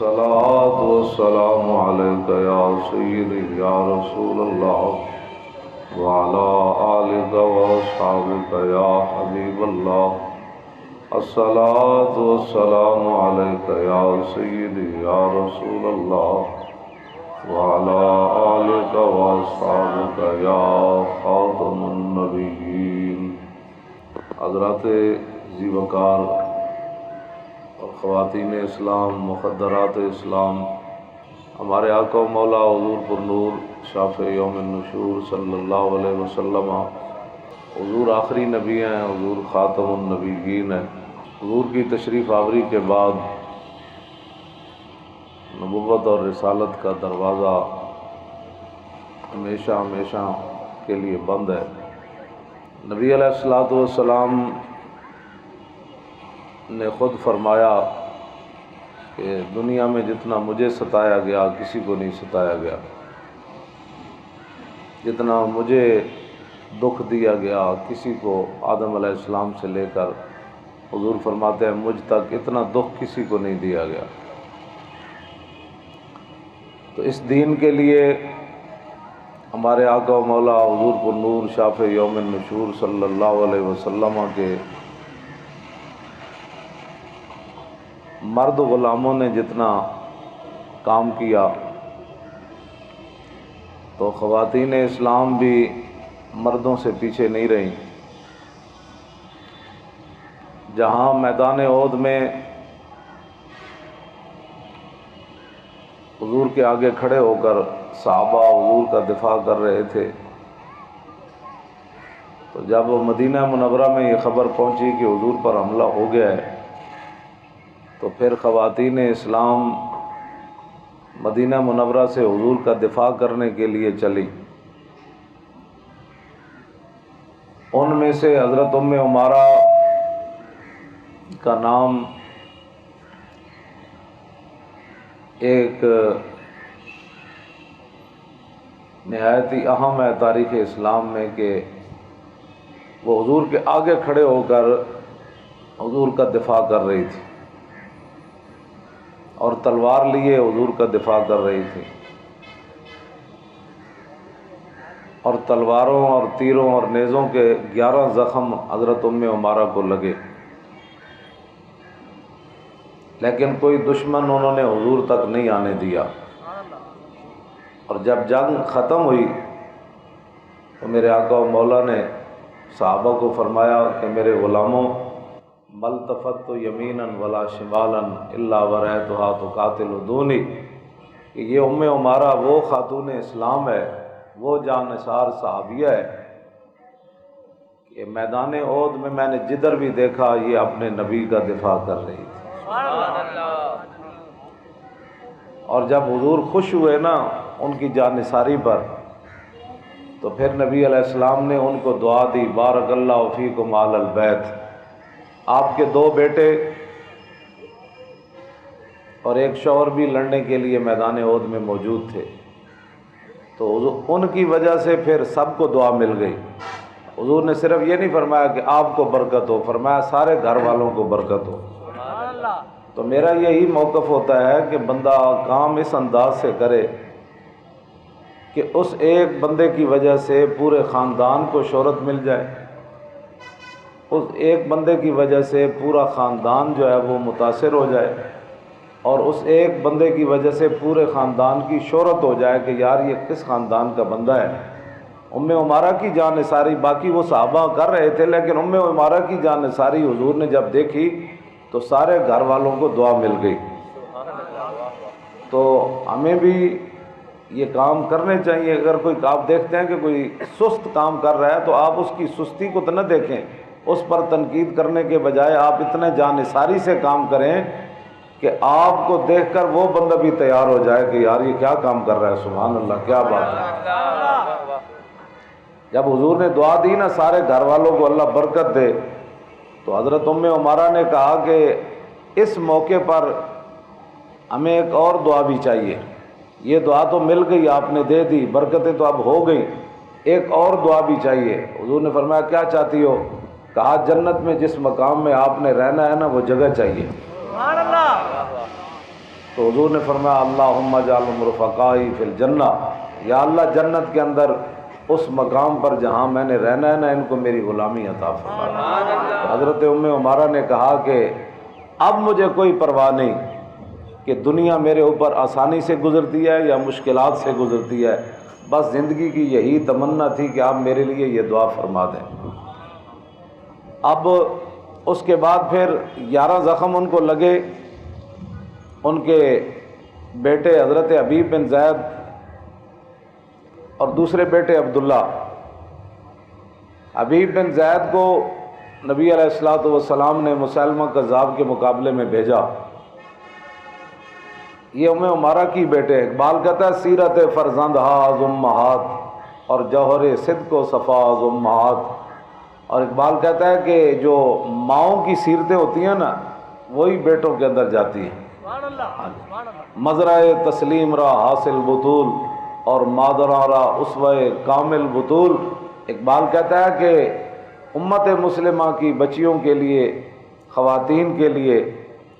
الصلاة والسلام عليك يا سيدي يا رسول الله وعلى آلك وأصحابك يا حبيب الله. الصلاة والسلام عليك يا سيدي يا رسول الله وعلى آلك وأصحابك يا خاتم النبيين. حضرات ذی وقار اور خواتین اسلام، مقدرات اسلام، ہمارے آقا و مولا حضور پر نور شافع یوم النشور صلی اللہ علیہ وسلم، حضور آخری نبی ہیں، حضور خاتم النبیین ہیں. حضور کی تشریف آوری کے بعد نبوت اور رسالت کا دروازہ ہمیشہ ہمیشہ کے لیے بند ہے. نبی علیہ الصلوۃ والسلام نے خود فرمایا کہ دنیا میں جتنا مجھے ستایا گیا کسی کو نہیں ستایا گیا، جتنا مجھے دکھ دیا گیا کسی کو آدم علیہ السلام سے لے کر حضور فرماتے ہیں مجھ تک اتنا دکھ کسی کو نہیں دیا گیا. تو اس دین کے لیے ہمارے آقا و مولا حضور پر نور شافع یوم النشور صلی اللہ علیہ وسلم کے مرد غلاموں نے جتنا کام کیا تو خواتین اسلام بھی مردوں سے پیچھے نہیں رہیں. جہاں میدان احد میں حضور کے آگے کھڑے ہو کر صحابہ حضور کا دفاع کر رہے تھے، تو جب مدینہ منورہ میں یہ خبر پہنچی کہ حضور پر حملہ ہو گیا ہے تو پھر خواتین اسلام مدینہ منورہ سے حضور کا دفاع کرنے کے لیے چلی. ان میں سے حضرت ام عمارہ کا نام ایک نہایت ہی اہم ہے تاریخ اسلام میں کہ وہ حضور کے آگے کھڑے ہو کر حضور کا دفاع کر رہی تھی اور تلوار لیے حضور کا دفاع کر رہی تھی، اور تلواروں اور تیروں اور نیزوں کے 11 زخم حضرت ام عمارہ کو لگے، لیکن کوئی دشمن انہوں نے حضور تک نہیں آنے دیا. اور جب جنگ ختم ہوئی تو میرے آقا و مولا نے صحابہ کو فرمایا کہ میرے غلاموں، ملتفت یمینا ولا شمالا الا ورأیتها تقاتل دونی، کہ یہ ام عمارہ وہ خاتون اسلام ہے، وہ جانثار صحابیہ ہے کہ میدان احد میں نے جدھر بھی دیکھا یہ اپنے نبی کا دفاع کر رہی تھی. اور جب حضور خوش ہوئے نا ان کی جانثاری پر تو پھر نبی علیہ السلام نے ان کو دعا دی، بارک اللہ فیکم آل البیت. آپ کے 2 بیٹے اور ایک شوہر بھی لڑنے کے لیے میدان احد میں موجود تھے، تو ان کی وجہ سے پھر سب کو دعا مل گئی. حضور نے صرف یہ نہیں فرمایا کہ آپ کو برکت ہو، فرمایا سارے گھر والوں کو برکت ہو. تو میرا یہی موقف ہوتا ہے کہ بندہ کام اس انداز سے کرے کہ اس ایک بندے کی وجہ سے پورے خاندان کو شہرت مل جائے، اس ایک بندے کی وجہ سے پورا خاندان جو ہے وہ متاثر ہو جائے، اور اس ایک بندے کی وجہ سے پورے خاندان کی شہرت ہو جائے کہ یار یہ کس خاندان کا بندہ ہے. ام عمارہ کی جانثاری باقی وہ صحابہ کر رہے تھے، لیکن ام عمارہ کی جانثاری حضور نے جب دیکھی تو سارے گھر والوں کو دعا مل گئی. تو ہمیں بھی یہ کام کرنے چاہیے. اگر کوئی آپ دیکھتے ہیں کہ کوئی سست کام کر رہا ہے تو آپ اس کی سستی کو تو نہ دیکھیں، اس پر تنقید کرنے کے بجائے آپ اتنے جانثاری سے کام کریں کہ آپ کو دیکھ کر وہ بندہ بھی تیار ہو جائے کہ یار یہ کیا کام کر رہا ہے، سبحان اللہ، کیا بات ہے. جب حضور نے دعا دی نا سارے گھر والوں کو اللہ برکت دے، تو حضرت ام عمارہ نے کہا کہ اس موقع پر ہمیں ایک اور دعا بھی چاہیے. یہ دعا تو مل گئی، آپ نے دے دی، برکتیں تو اب ہو گئی، ایک اور دعا بھی چاہیے. حضور نے فرمایا کیا چاہتی ہو؟ کہا جنت میں جس مقام میں آپ نے رہنا ہے نا وہ جگہ چاہیے. تو حضور نے فرمایا اللہم اجعلہم رفقائی فی الجنہ، یا اللہ جنت کے اندر اس مقام پر جہاں میں نے رہنا ہے نا، ان کو میری غلامی عطا فرما۔ تو حضرت ام عمارہ نے کہا کہ اب مجھے کوئی پرواہ نہیں کہ دنیا میرے اوپر آسانی سے گزرتی ہے یا مشکلات سے گزرتی ہے، بس زندگی کی یہی تمنا تھی کہ آپ میرے لیے یہ دعا فرما دیں۔ اب اس کے بعد پھر 11 زخم ان کو لگے، ان کے بیٹے حضرت حبیب بن زید اور دوسرے بیٹے عبداللہ۔ حبیب بن زید کو نبی علیہ الصلوۃ والسلام نے مسیلمہ کذاب کے مقابلے میں بھیجا۔ یہ ام عمارہ کی بیٹے، اقبال کہتا ہے سیرت فرزند ہاز امہات اور جوہر صدق و صفاز امہات۔ اور اقبال کہتا ہے کہ جو ماؤں کی سیرتیں ہوتی ہیں نا، وہی بیٹوں کے اندر جاتی ہیں۔ مزرع تسلیم را حاصل بطول اور مادرہ را اسوہ کامل بطول۔ اقبال کہتا ہے کہ امت مسلمہ کی بچیوں کے لیے، خواتین کے لیے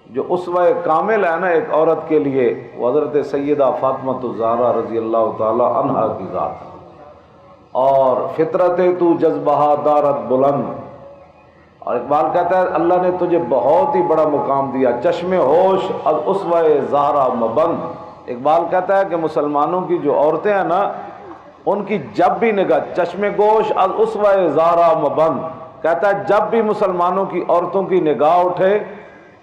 جو اسوہ کامل ہے نا ایک عورت کے لیے، وہ حضرت سیدہ فاطمہ الزہرا رضی اللہ تعالی عنہا کی ذات ہے۔ اور فطرت تو جذبہ دارت بلند۔ اور اقبال کہتا ہے اللہ نے تجھے بہت ہی بڑا مقام دیا، چشم ہوش از اسوہ زہرا مبند۔ اقبال کہتا ہے کہ مسلمانوں کی جو عورتیں ہیں نا، ان کی جب بھی نگاہ، چشم گوش از اسوہ زہرا مبند، کہتا ہے جب بھی مسلمانوں کی عورتوں کی نگاہ اٹھے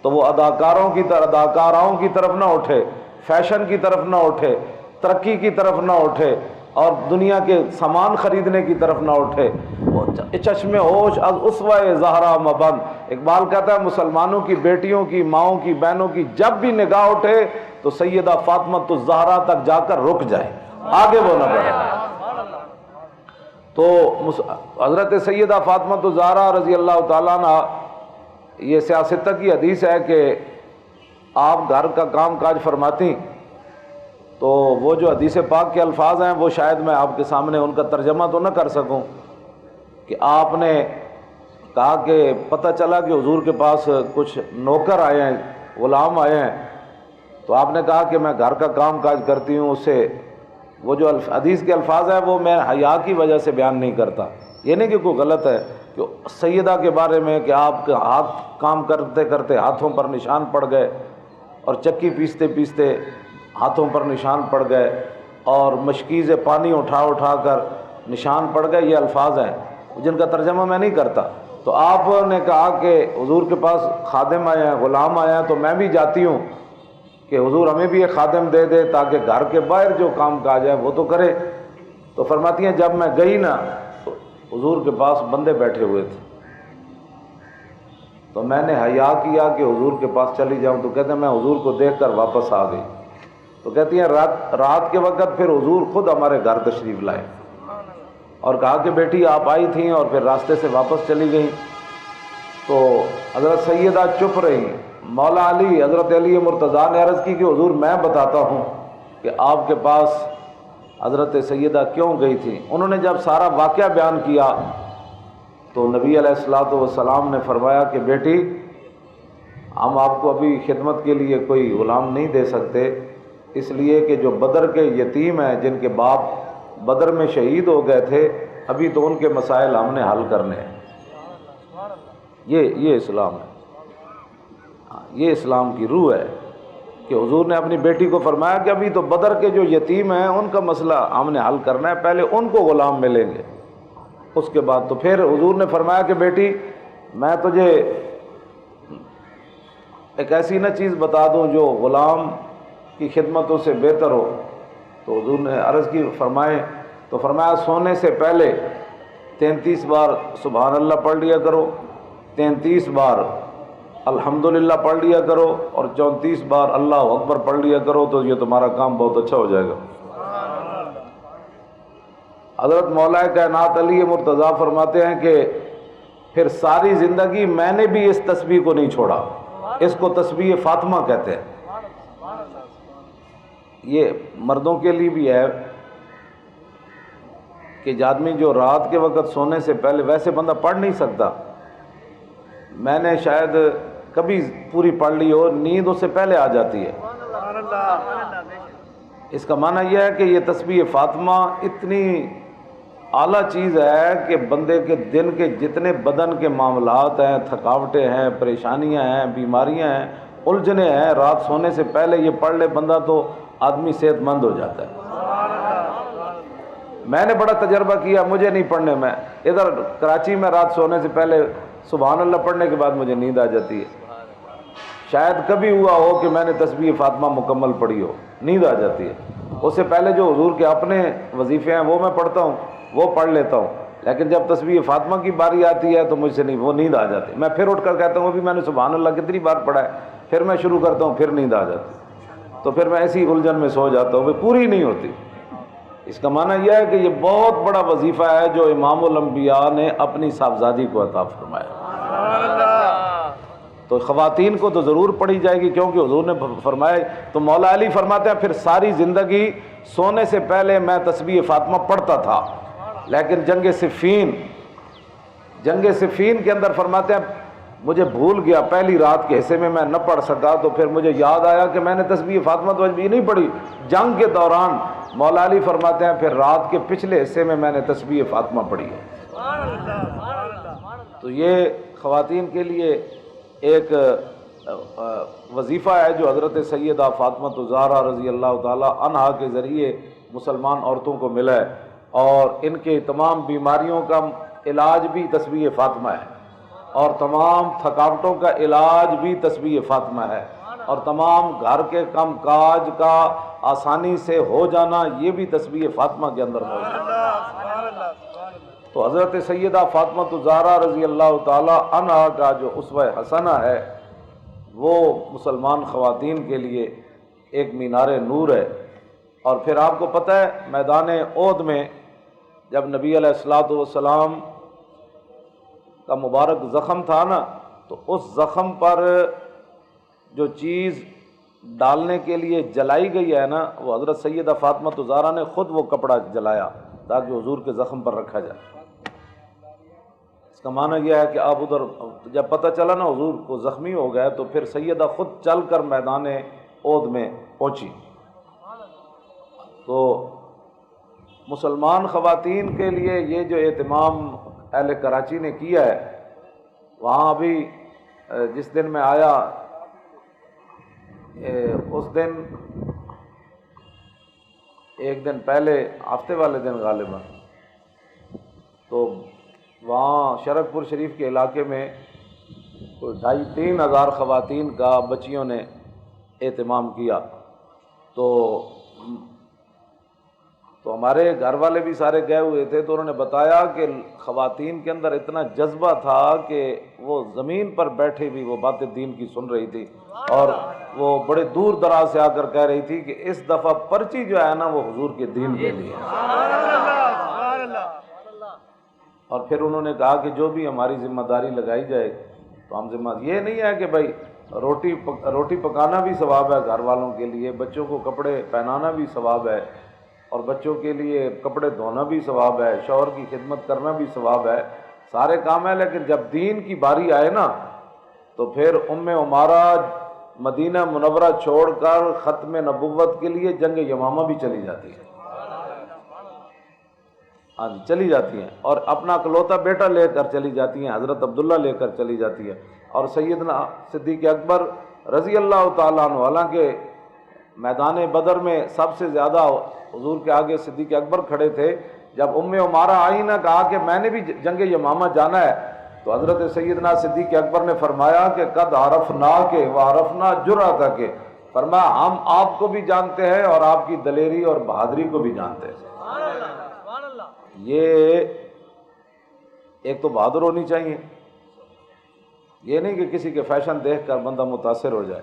تو وہ اداکاروں کی طرف، اداکاراؤں کی طرف نہ اٹھے، فیشن کی طرف نہ اٹھے، ترقی کی طرف نہ اٹھے اور دنیا کے سامان خریدنے کی طرف نہ اٹھے، وہ چشم ہوش از اسوہ زہرا مبند۔ اقبال کہتا ہے مسلمانوں کی بیٹیوں کی، ماؤں کی، بہنوں کی جب بھی نگاہ اٹھے تو سیدہ فاطمہ الزہرا تک جا کر رک جائے، آگے وہ نہ بڑھے۔ تو حضرت سیدہ فاطمہ الزہرا رضی اللہ تعالیٰ عنہ، یہ سیاستہ کی حدیث ہے کہ آپ گھر کا کام کاج فرماتی، تو وہ جو حدیث پاک کے الفاظ ہیں وہ شاید میں آپ کے سامنے ان کا ترجمہ تو نہ کر سکوں، کہ آپ نے کہا کہ پتہ چلا کہ حضور کے پاس کچھ نوکر آئے ہیں، غلام آئے ہیں، تو آپ نے کہا کہ میں گھر کا کام کاج کرتی ہوں، اس سے وہ جو حدیث کے الفاظ ہیں وہ میں حیا کی وجہ سے بیان نہیں کرتا، یہ نہیں کہ کوئی غلط ہے کہ سیدہ کے بارے میں کہ آپ کے ہاتھ کام کرتے کرتے ہاتھوں پر نشان پڑ گئے، اور چکی پیستے پیستے ہاتھوں پر نشان پڑ گئے، اور مشکیز پانی اٹھا اٹھا کر نشان پڑ گئے، یہ الفاظ ہیں جن کا ترجمہ میں نہیں کرتا۔ تو آپ نے کہا کہ حضور کے پاس خادم آئے ہیں، غلام آئے ہیں، تو میں بھی جاتی ہوں کہ حضور ہمیں بھی ایک خادم دے دے تاکہ گھر کے باہر جو کام کاج ہے وہ تو کرے۔ تو فرماتی ہیں جب میں گئی نا تو حضور کے پاس بندے بیٹھے ہوئے تھے، تو میں نے حیا کیا کہ حضور کے پاس چلی جاؤں، تو کہتے ہیں میں حضور کو دیکھ کر واپس آ گئی۔ تو کہتی ہیں رات کے وقت پھر حضور خود ہمارے گھر تشریف لائے اور کہا کہ بیٹی آپ آئی تھیں اور پھر راستے سے واپس چلی گئیں۔ تو حضرت سیدہ چپ رہی۔ مولا علی، حضرت علی مرتضیٰ نے عرض کی کہ حضور میں بتاتا ہوں کہ آپ کے پاس حضرت سیدہ کیوں گئی تھی۔ انہوں نے جب سارا واقعہ بیان کیا تو نبی علیہ الصلوۃ والسلام نے فرمایا کہ بیٹی ہم آپ کو ابھی خدمت کے لیے کوئی غلام نہیں دے سکتے، اس لیے کہ جو بدر کے یتیم ہیں جن کے باپ بدر میں شہید ہو گئے تھے، ابھی تو ان کے مسائل ہم نے حل کرنے ہیں۔ یہ اسلام ہے، یہ اسلام کی روح ہے کہ حضور نے اپنی بیٹی کو فرمایا کہ ابھی تو بدر کے جو یتیم ہیں ان کا مسئلہ ہم نے حل کرنا ہے، پہلے ان کو غلام ملیں گے، اس کے بعد۔ تو پھر حضور نے فرمایا کہ بیٹی میں تجھے ایک ایسی نہ چیز بتا دوں جو غلام کی خدمتوں سے بہتر ہو۔ تو حضور نے عرض کی فرمایا سونے سے پہلے 33 بار سبحان اللہ پڑھ لیا کرو، 33 بار الحمدللہ پڑھ لیا کرو، اور 34 بار اللہ اکبر پڑھ لیا کرو، تو یہ تمہارا کام بہت اچھا ہو جائے گا۔ حضرت مولا کائنات علی مرتضیٰ فرماتے ہیں کہ پھر ساری زندگی میں نے بھی اس تسبیح کو نہیں چھوڑا، اس کو تسبیح فاطمہ کہتے ہیں۔ یہ مردوں کے لیے بھی ہے کہ آدمی جو رات کے وقت سونے سے پہلے، ویسے بندہ پڑھ نہیں سکتا، میں نے شاید کبھی پوری پڑھ لی ہو، نیند اس سے پہلے آ جاتی ہے، اس کا معنی یہ ہے کہ یہ تسبیح فاطمہ اتنی اعلیٰ چیز ہے کہ بندے کے دن کے جتنے بدن کے معاملات ہیں، تھکاوٹیں ہیں، پریشانیاں ہیں، بیماریاں ہیں، الجھنیں ہیں، رات سونے سے پہلے یہ پڑھ لے بندہ تو آدمی صحت مند ہو جاتا ہے۔ میں نے بڑا تجربہ کیا، مجھے نہیں پڑھنے میں ادھر کراچی میں رات سونے سے پہلے سبحان اللہ پڑھنے کے بعد مجھے نیند آ جاتی ہے۔ شاید کبھی ہوا ہو کہ میں نے تسبیح فاطمہ مکمل پڑھی ہو، نیند آ جاتی ہے۔ اس سے پہلے جو حضور کے اپنے وظیفے ہیں وہ میں پڑھتا ہوں، وہ پڑھ لیتا ہوں، لیکن جب تسبیح فاطمہ کی باری آتی ہے تو مجھ سے نہیں، وہ نیند آ جاتی ہے۔ میں پھر اٹھ کر کہتا ہوں ابھی میں نے سبحان اللہ کتنی بار پڑھا ہے، پھر میں شروع کرتا ہوں، پھر نیند آ جاتی ہے، تو پھر میں ایسی الجھن میں سو جاتا ہوں، وہ پوری نہیں ہوتی۔ اس کا معنی یہ ہے کہ یہ بہت بڑا وظیفہ ہے جو امام الانبیاء نے اپنی صاحبزادی کو عطا فرمایا۔ تو خواتین کو تو ضرور پڑھی جائے گی، کیونکہ حضور نے فرمایا، تو مولا علی فرماتے ہیں پھر ساری زندگی سونے سے پہلے میں تسبیح فاطمہ پڑھتا تھا، لیکن جنگ صفین کے اندر فرماتے ہیں مجھے بھول گیا، پہلی رات کے حصے میں نہ پڑھ سکا، تو پھر مجھے یاد آیا کہ میں نے تسبیح فاطمہ تو بھی نہیں پڑھی۔ جنگ کے دوران مولا علی فرماتے ہیں پھر رات کے پچھلے حصے میں نے تسبیح فاطمہ پڑھی ہے۔ تو یہ خواتین کے لیے ایک وظیفہ ہے جو حضرت سیدہ فاطمہ الزہرا رضی اللہ تعالی عنہا کے ذریعے مسلمان عورتوں کو ملا ہے، اور ان کے تمام بیماریوں کا علاج بھی تسبیح فاطمہ ہے، اور تمام تھکاوٹوں کا علاج بھی تسبیح فاطمہ ہے، اور تمام گھر کے کام کاج کا آسانی سے ہو جانا یہ بھی تسبیح فاطمہ کے اندر موجود ہے۔ تو حضرت سیدہ فاطمہ الزہرا رضی اللہ تعالی عنہا کا جو اسوہ حسنہ ہے وہ مسلمان خواتین کے لیے ایک مینار نور ہے۔ اور پھر آپ کو پتہ ہے میدان احد میں جب نبی علیہ الصلوۃ والسلام کا مبارک زخم تھا نا، تو اس زخم پر جو چیز ڈالنے کے لیے جلائی گئی ہے نا، وہ حضرت سیدہ فاطمہ الزہرا نے خود وہ کپڑا جلایا تاکہ حضور کے زخم پر رکھا جائے۔ اس کا معنی یہ ہے کہ آپ ادھر جب پتہ چلا نا حضور کو زخمی ہو گئے تو پھر سیدہ خود چل کر میدان احد میں پہنچی۔ تو مسلمان خواتین کے لیے یہ جو اہتمام اہل کراچی نے کیا ہے، وہاں ابھی جس دن میں آیا اس دن ایک دن پہلے ہفتے والے دن غالباً تو وہاں شرک پور شریف کے علاقے میں کوئی 2,500-3 ہزار خواتین کا بچیوں نے اہتمام کیا۔ تو ہمارے گھر والے بھی سارے گئے ہوئے تھے، تو انہوں نے بتایا کہ خواتین کے اندر اتنا جذبہ تھا کہ وہ زمین پر بیٹھے بھی وہ باتیں دین کی سن رہی تھی، اور وہ بڑے دور دراز سے آ کر کہہ رہی تھی کہ اس دفعہ پرچی جو ہے نا وہ حضور کے دین کے لیے ہے۔ اور پھر انہوں نے کہا کہ جو بھی ہماری ذمہ داری لگائی جائے تو ہم یہ نہیں ہے کہ بھائی روٹی پکانا بھی ثواب ہے گھر والوں کے لیے، بچوں کو کپڑے پہنانا بھی ثواب ہے، اور بچوں کے لیے کپڑے دھونا بھی ثواب ہے، شوہر کی خدمت کرنا بھی ثواب ہے، سارے کام ہیں، لیکن جب دین کی باری آئے نا تو پھر عمارہ مدینہ منورہ چھوڑ کر ختم نبوت کے لیے جنگ یمامہ بھی چلی جاتی ہے۔ ہاں جی چلی جاتی ہیں، اور اپنا اکلوتا بیٹا لے کر چلی جاتی ہیں، حضرت عبداللہ لے کر چلی جاتی ہے۔ اور سیدنا صدیق اکبر رضی اللہ تعالیٰ عنہ، حالانکہ میدان بدر میں سب سے زیادہ حضور کے آگے صدیق اکبر کھڑے تھے، جب عمارہ آئی نہ کہا کہ میں نے بھی جنگ یمامہ جانا ہے، تو حضرت سیدنا صدیق اکبر نے فرمایا کہ قد عرفنا کے وعرفنا جرأتک، فرمایا ہم آپ کو بھی جانتے ہیں اور آپ کی دلیری اور بہادری کو بھی جانتے ہیں۔ یہ ایک تو بہادر ہونی چاہیے، یہ نہیں کہ کسی کے فیشن دیکھ کر بندہ متاثر ہو جائے،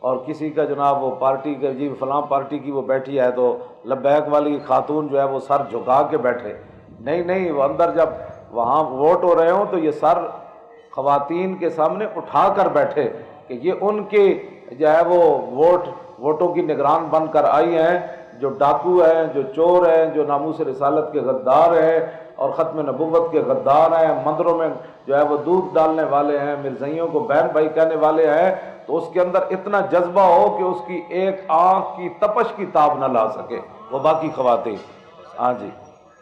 اور کسی کا جناب وہ پارٹی کا جی فلاں پارٹی کی وہ بیٹھی ہے تو لبیک والی خاتون جو ہے وہ سر جھکا کے بیٹھے، نہیں، وہ اندر جب وہاں ووٹ ہو رہے ہوں تو یہ سر خواتین کے سامنے اٹھا کر بیٹھے کہ یہ ان کے جو ہے وہ ووٹوں کی نگران بن کر آئی ہیں، جو ڈاکو ہیں، جو چور ہیں، جو ناموس رسالت کے غدار ہیں، اور ختم نبوت کے غدار ہیں، مندروں میں جو ہے وہ دودھ ڈالنے والے ہیں، مرزائیوں کو بہن بھائی کہنے والے ہیں، تو اس کے اندر اتنا جذبہ ہو کہ اس کی ایک آنکھ کی تپش کی تاب نہ لا سکے وہ باقی خواتین. ہاں جی،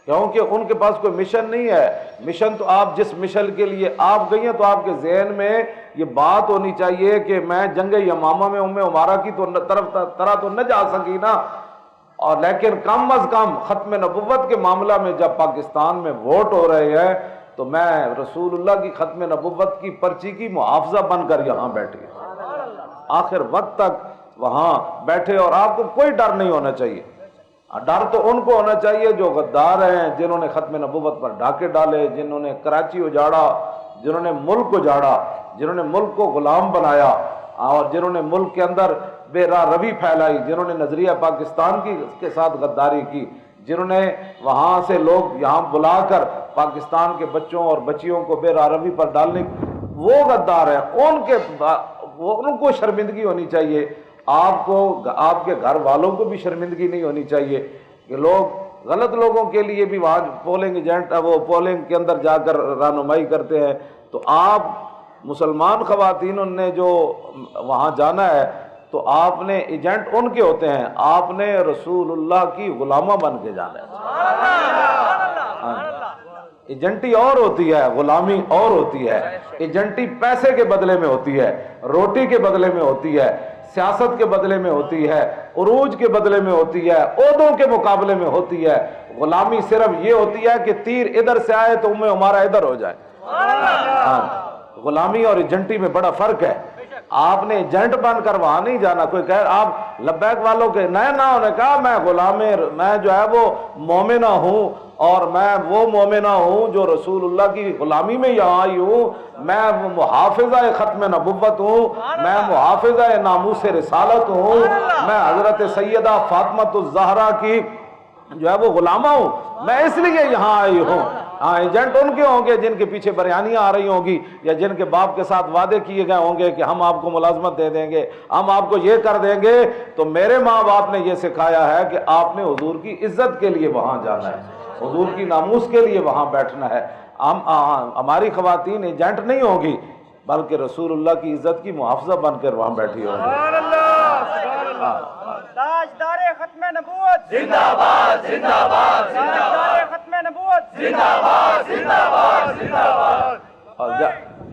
کیونکہ ان کے پاس کوئی مشن نہیں ہے. مشن تو آپ جس مشن کے لیے آپ گئی ہیں تو آپ کے ذہن میں یہ بات ہونی چاہیے کہ میں جنگ یمامہ میں ام عمارہ کی تو طرح تو نہ جا سکی نا، اور لیکن کم از کم ختم نبوت کے معاملہ میں جب پاکستان میں ووٹ ہو رہے ہیں تو میں رسول اللہ کی ختم نبوت کی پرچی کی محافظہ بن کر یہاں بیٹھے آخر وقت تک وہاں بیٹھے. اور آپ کو کوئی ڈر نہیں ہونا چاہیے. ڈر تو ان کو ہونا چاہیے جو غدار ہیں، جنہوں نے ختم نبوت پر ڈاکے ڈالے، جنہوں نے کراچی اجاڑا، جنہوں نے ملک اجاڑا، جنہوں نے ملک کو غلام بنایا، اور جنہوں نے ملک کے اندر بے راہ روی پھیلائی، جنہوں نے نظریہ پاکستان کے ساتھ غداری کی، جنہوں نے وہاں سے لوگ یہاں بلا کر پاکستان کے بچوں اور بچیوں کو بے راہ روی پر ڈالنے، وہ غدار ہیں. ان کو شرمندگی ہونی چاہیے. آپ کو، آپ کے گھر والوں کو بھی شرمندگی نہیں ہونی چاہیے کہ لوگ غلط لوگوں کے لیے بھی وہاں پولنگ ایجنٹ وہ پولنگ کے اندر جا کر رہنمائی کرتے ہیں. تو آپ مسلمان خواتین نے جو وہاں جانا ہے تو آپ نے ایجنٹ ان کے ہوتے ہیں، آپ نے رسول اللہ کی غلامہ بن کے جانا ہے. ایجنٹی اور ہوتی ہے، غلامی اور ہوتی ہے. ایجنٹی پیسے کے بدلے میں ہوتی ہے، روٹی کے بدلے میں ہوتی ہے، سیاست کے بدلے میں ہوتی ہے، عروج کے بدلے میں ہوتی ہے، عہدوں کے مقابلے میں ہوتی ہے. غلامی صرف یہ ہوتی ہے کہ تیر ادھر سے آئے تو ہمارا ادھر ہو جائے. غلامی اور ایجنٹی میں بڑا فرق ہے. آپ نے ایجنٹ بن کر وہاں نہیں جانا. کوئی کہے آپ لبیک والوں کے نئے نہ نے کہا میں غلام، میں جو ہے وہ مومنہ ہوں، اور میں وہ مومنہ ہوں جو رسول اللہ کی غلامی میں یہاں آئی ہوں. میں محافظہ ختم نبوت ہوں، میں محافظہ ناموس رسالت ہوں، میں حضرت سیدہ فاطمہ الزہرا کی جو ہے وہ غلامہ ہوں، میں اس لیے یہاں آئی ہوں. ہاں، ایجنٹ ان کے ہوں گے جن کے پیچھے بریانیاں آ رہی ہوں گی، یا جن کے باپ کے ساتھ وعدے کیے گئے ہوں گے کہ ہم آپ کو ملازمت دے دیں گے، ہم آپ کو یہ کر دیں گے. تو میرے ماں باپ نے یہ سکھایا ہے کہ آپ نے حضور کی عزت کے لیے وہاں جانا ہے، حضور کی ناموس کے لیے وہاں بیٹھنا ہے. ہماری خواتین ایجنٹ نہیں ہوگی بلکہ رسول اللہ کی عزت کی محافظہ بن کر وہاں بیٹھی ہوگی. تاجدار ختم نبوت زندہ باد، زندہ باد، زندہ تاجدار ختم نبوت زندہ باد، زندہ باد، زندہ باد.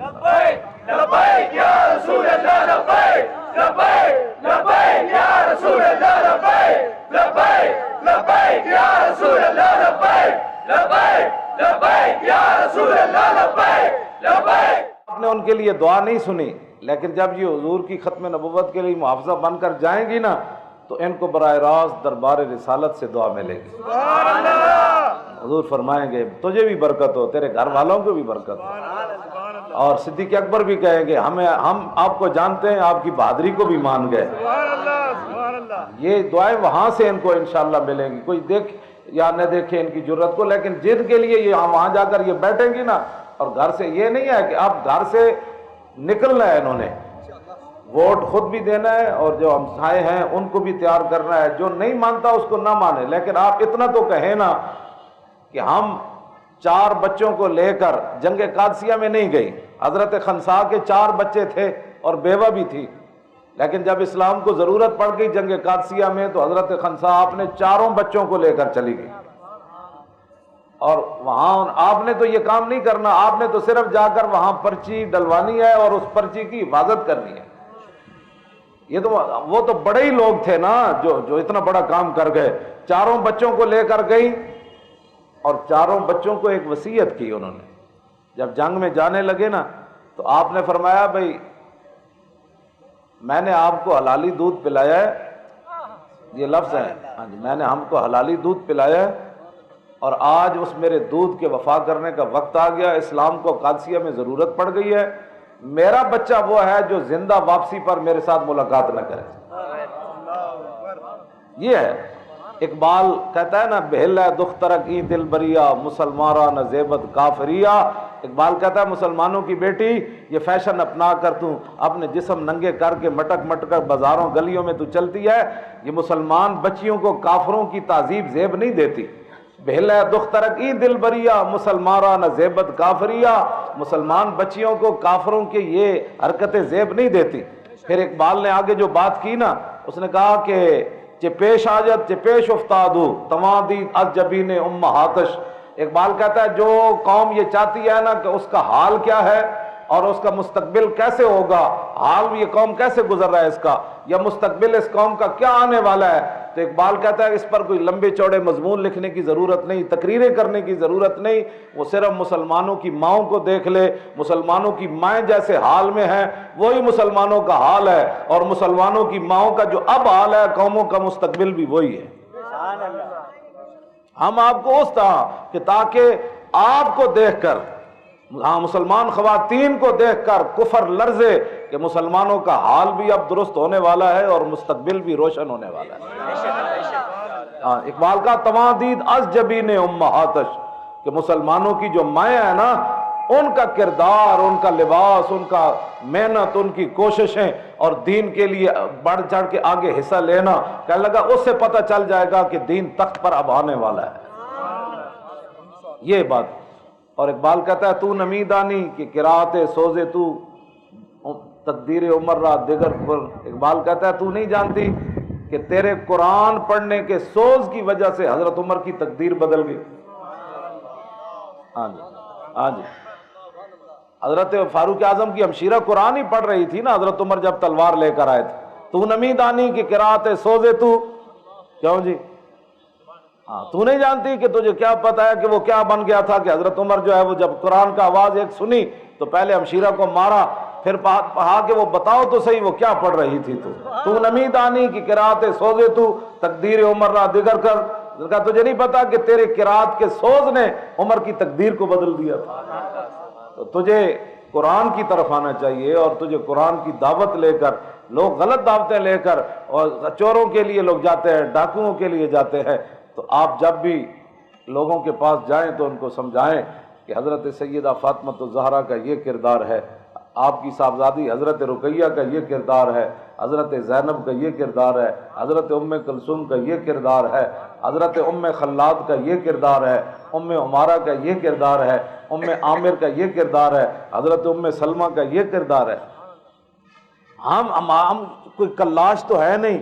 لبیک لبیک یا رسول اللہ، لبیک لبیک لبیک یا رسول اللہ، لبیک لبیک لبیک یا رسول اللہ، لبیک لبیک لبیک یا رسول اللہ، لبیک لبیک. آپ نے ان کے لیے دعا نہیں سنی، لیکن جب یہ حضور کی ختم نبوت کے لیے محافظہ بن کر جائیں گی نا تو ان کو براہ راست دربار رسالت سے دعا ملے گی. حضور فرمائیں گے تجھے بھی برکت ہو، تیرے گھر والوں کو بھی برکت ہو. اور صدیق اکبر بھی کہیں گے ہم آپ کو جانتے ہیں، آپ کی بہادری کو بھی مان گئے. یہ دعائیں وہاں سے ان کو انشاءاللہ ملیں گی. کوئی دیکھ یا نہ دیکھے ان کی جرت کو، لیکن جن کے لیے یہ وہاں جا کر یہ بیٹھیں گی نا، اور گھر سے یہ نہیں ہے کہ اب گھر سے نکلنا ہے، انہوں نے ووٹ خود بھی دینا ہے اور جو ہمسائے ہیں ان کو بھی تیار کرنا ہے. جو نہیں مانتا اس کو نہ مانے، لیکن آپ اتنا تو کہیں نا کہ ہم 4 بچوں کو لے کر جنگ قادسیہ میں نہیں گئی. حضرت خنسا کے 4 بچے تھے اور بیوہ بھی تھی، لیکن جب اسلام کو ضرورت پڑ گئی جنگ قادسیہ میں تو حضرت خنسا آپ نے 4 بچوں کو لے کر چلی گئی. اور وہاں آپ نے تو یہ کام نہیں کرنا، آپ نے تو صرف جا کر وہاں پرچی ڈلوانی ہے اور اس پرچی کی حفاظت کرنی ہے. یہ تو وہ تو بڑے ہی لوگ تھے نا جو اتنا بڑا کام کر گئے. 4 بچوں کو لے کر گئی اور 4 بچوں کو ایک وصیت کی انہوں نے. جب جنگ میں جانے لگے نا تو آپ نے فرمایا بھائی میں نے آپ کو حلالی دودھ پلایا ہے، یہ لفظ ہے، ہاں جی، میں نے ہم کو حلالی دودھ پلایا ہے اور آج اس میرے دودھ کے وفا کرنے کا وقت آ گیا. اسلام کو قادسیہ میں ضرورت پڑ گئی ہے. میرا بچہ وہ ہے جو زندہ واپسی پر میرے ساتھ ملاقات نہ کرے. یہ ہے. اقبال کہتا ہے نا بہل ہے دخ ترک ای دل بریا مسلمارا نہ زیبت کافریا. اقبال کہتا ہے مسلمانوں کی بیٹی یہ فیشن اپنا کر تو اپنے جسم ننگے کر کے مٹک مٹک کر بازاروں گلیوں میں تو چلتی ہے. یہ مسلمان بچیوں کو کافروں کی تعذیب زیب نہیں دیتی. بہلا دخترک ای دل بریا مسلمانہ نہ زیبت کافریا، مسلمان بچیوں کو کافروں کے یہ حرکتیں زیب نہیں دیتی۔ پھر اقبال نے آگے جو بات کی نا، اس نے کہا کہ چے پیش آجت چے پیش افتادو تمادی از جبین امہاتش۔ اقبال کہتا ہے جو قوم یہ چاہتی ہے نا کہ اس کا حال کیا ہے اور اس کا مستقبل کیسے ہوگا، حال یہ قوم کیسے گزر رہا ہے اس کا، یا مستقبل اس قوم کا کیا آنے والا ہے، تو اقبال کہتا ہے اس پر کوئی لمبے چوڑے مضمون لکھنے کی ضرورت نہیں، تقریریں کرنے کی ضرورت نہیں، وہ صرف مسلمانوں کی ماؤں کو دیکھ لے، مسلمانوں کی مائیں جیسے حال میں ہیں وہی مسلمانوں کا حال ہے، اور مسلمانوں کی ماؤں کا جو اب حال ہے قوموں کا مستقبل بھی وہی ہے۔ ہم آپ کو اس طرح کہ تاکہ آپ کو دیکھ کر، ہاں مسلمان خواتین کو دیکھ کر کفر لرزے کہ مسلمانوں کا حال بھی اب درست ہونے والا ہے اور مستقبل بھی روشن ہونے والا ہے۔ اقبال کا تمادید از جبین امہاتش، کہ مسلمانوں کی جو مائیں ہیں نا، ان کا کردار، ان کا لباس، ان کا محنت، ان کی کوششیں اور دین کے لیے بڑھ چڑھ کے آگے حصہ لینا، کہنے لگا اس سے پتہ چل جائے گا کہ دین تخت پر اب آنے والا ہے۔ یہ بات، اور اقبال کہتا ہے تو نمی دانی کہ قرات سوزے تو تقدیر عمر را دیگر پر۔ اقبال کہتا ہے تو نہیں جانتی کہ تیرے قرآن پڑھنے کے سوز کی وجہ سے حضرت عمر کی تقدیر بدل گئی۔ ہاں جی، ہاں جی، حضرت فاروق اعظم کی ہمشیرہ قرآن ہی پڑھ رہی تھی نا حضرت عمر جب تلوار لے کر آئے تھے۔ تو نمی دانی کہ قرات سوزے تو، کیوں جی؟ ہاں، تو نہیں جانتی کہ تجھے کیا پتہ ہے کہ وہ کیا بن گیا تھا، کہ حضرت عمر جو ہے وہ جب قرآن کا آواز ایک سنی تو پہلے ہمشیرہ کو مارا، پھر کہا کہ وہ بتاؤ تو صحیح وہ کیا پڑھ رہی تھی تو نمی دانی کی قرات سوزے تو تقدیر عمر را دیگر کر۔ کہا تجھے نہیں پتا کہ تیرے قرات کے سوز نے عمر کی تقدیر کو بدل دیا تھا۔ تو تجھے قرآن کی طرف آنا چاہیے، اور تجھے قرآن کی دعوت لے کر، لوگ غلط دعوتیں لے کر، اور چوروں کے لیے لوگ جاتے ہیں، ڈاکوؤں کے لیے جاتے ہیں، تو آپ جب بھی لوگوں کے پاس جائیں تو ان کو سمجھائیں کہ حضرت سیدہ فاطمہ الزہرا کا یہ کردار ہے، آپ کی صاحبزادی حضرت رقیہ کا یہ کردار ہے، حضرت زینب کا یہ کردار ہے، حضرت ام کلثوم کا یہ کردار ہے، حضرت ام خلاد کا یہ کردار ہے، ام عمارہ کا یہ کردار ہے، ام عامر کا یہ کردار ہے، حضرت ام سلمہ کا یہ کردار ہے۔ ہم کوئی کلاش تو ہے نہیں،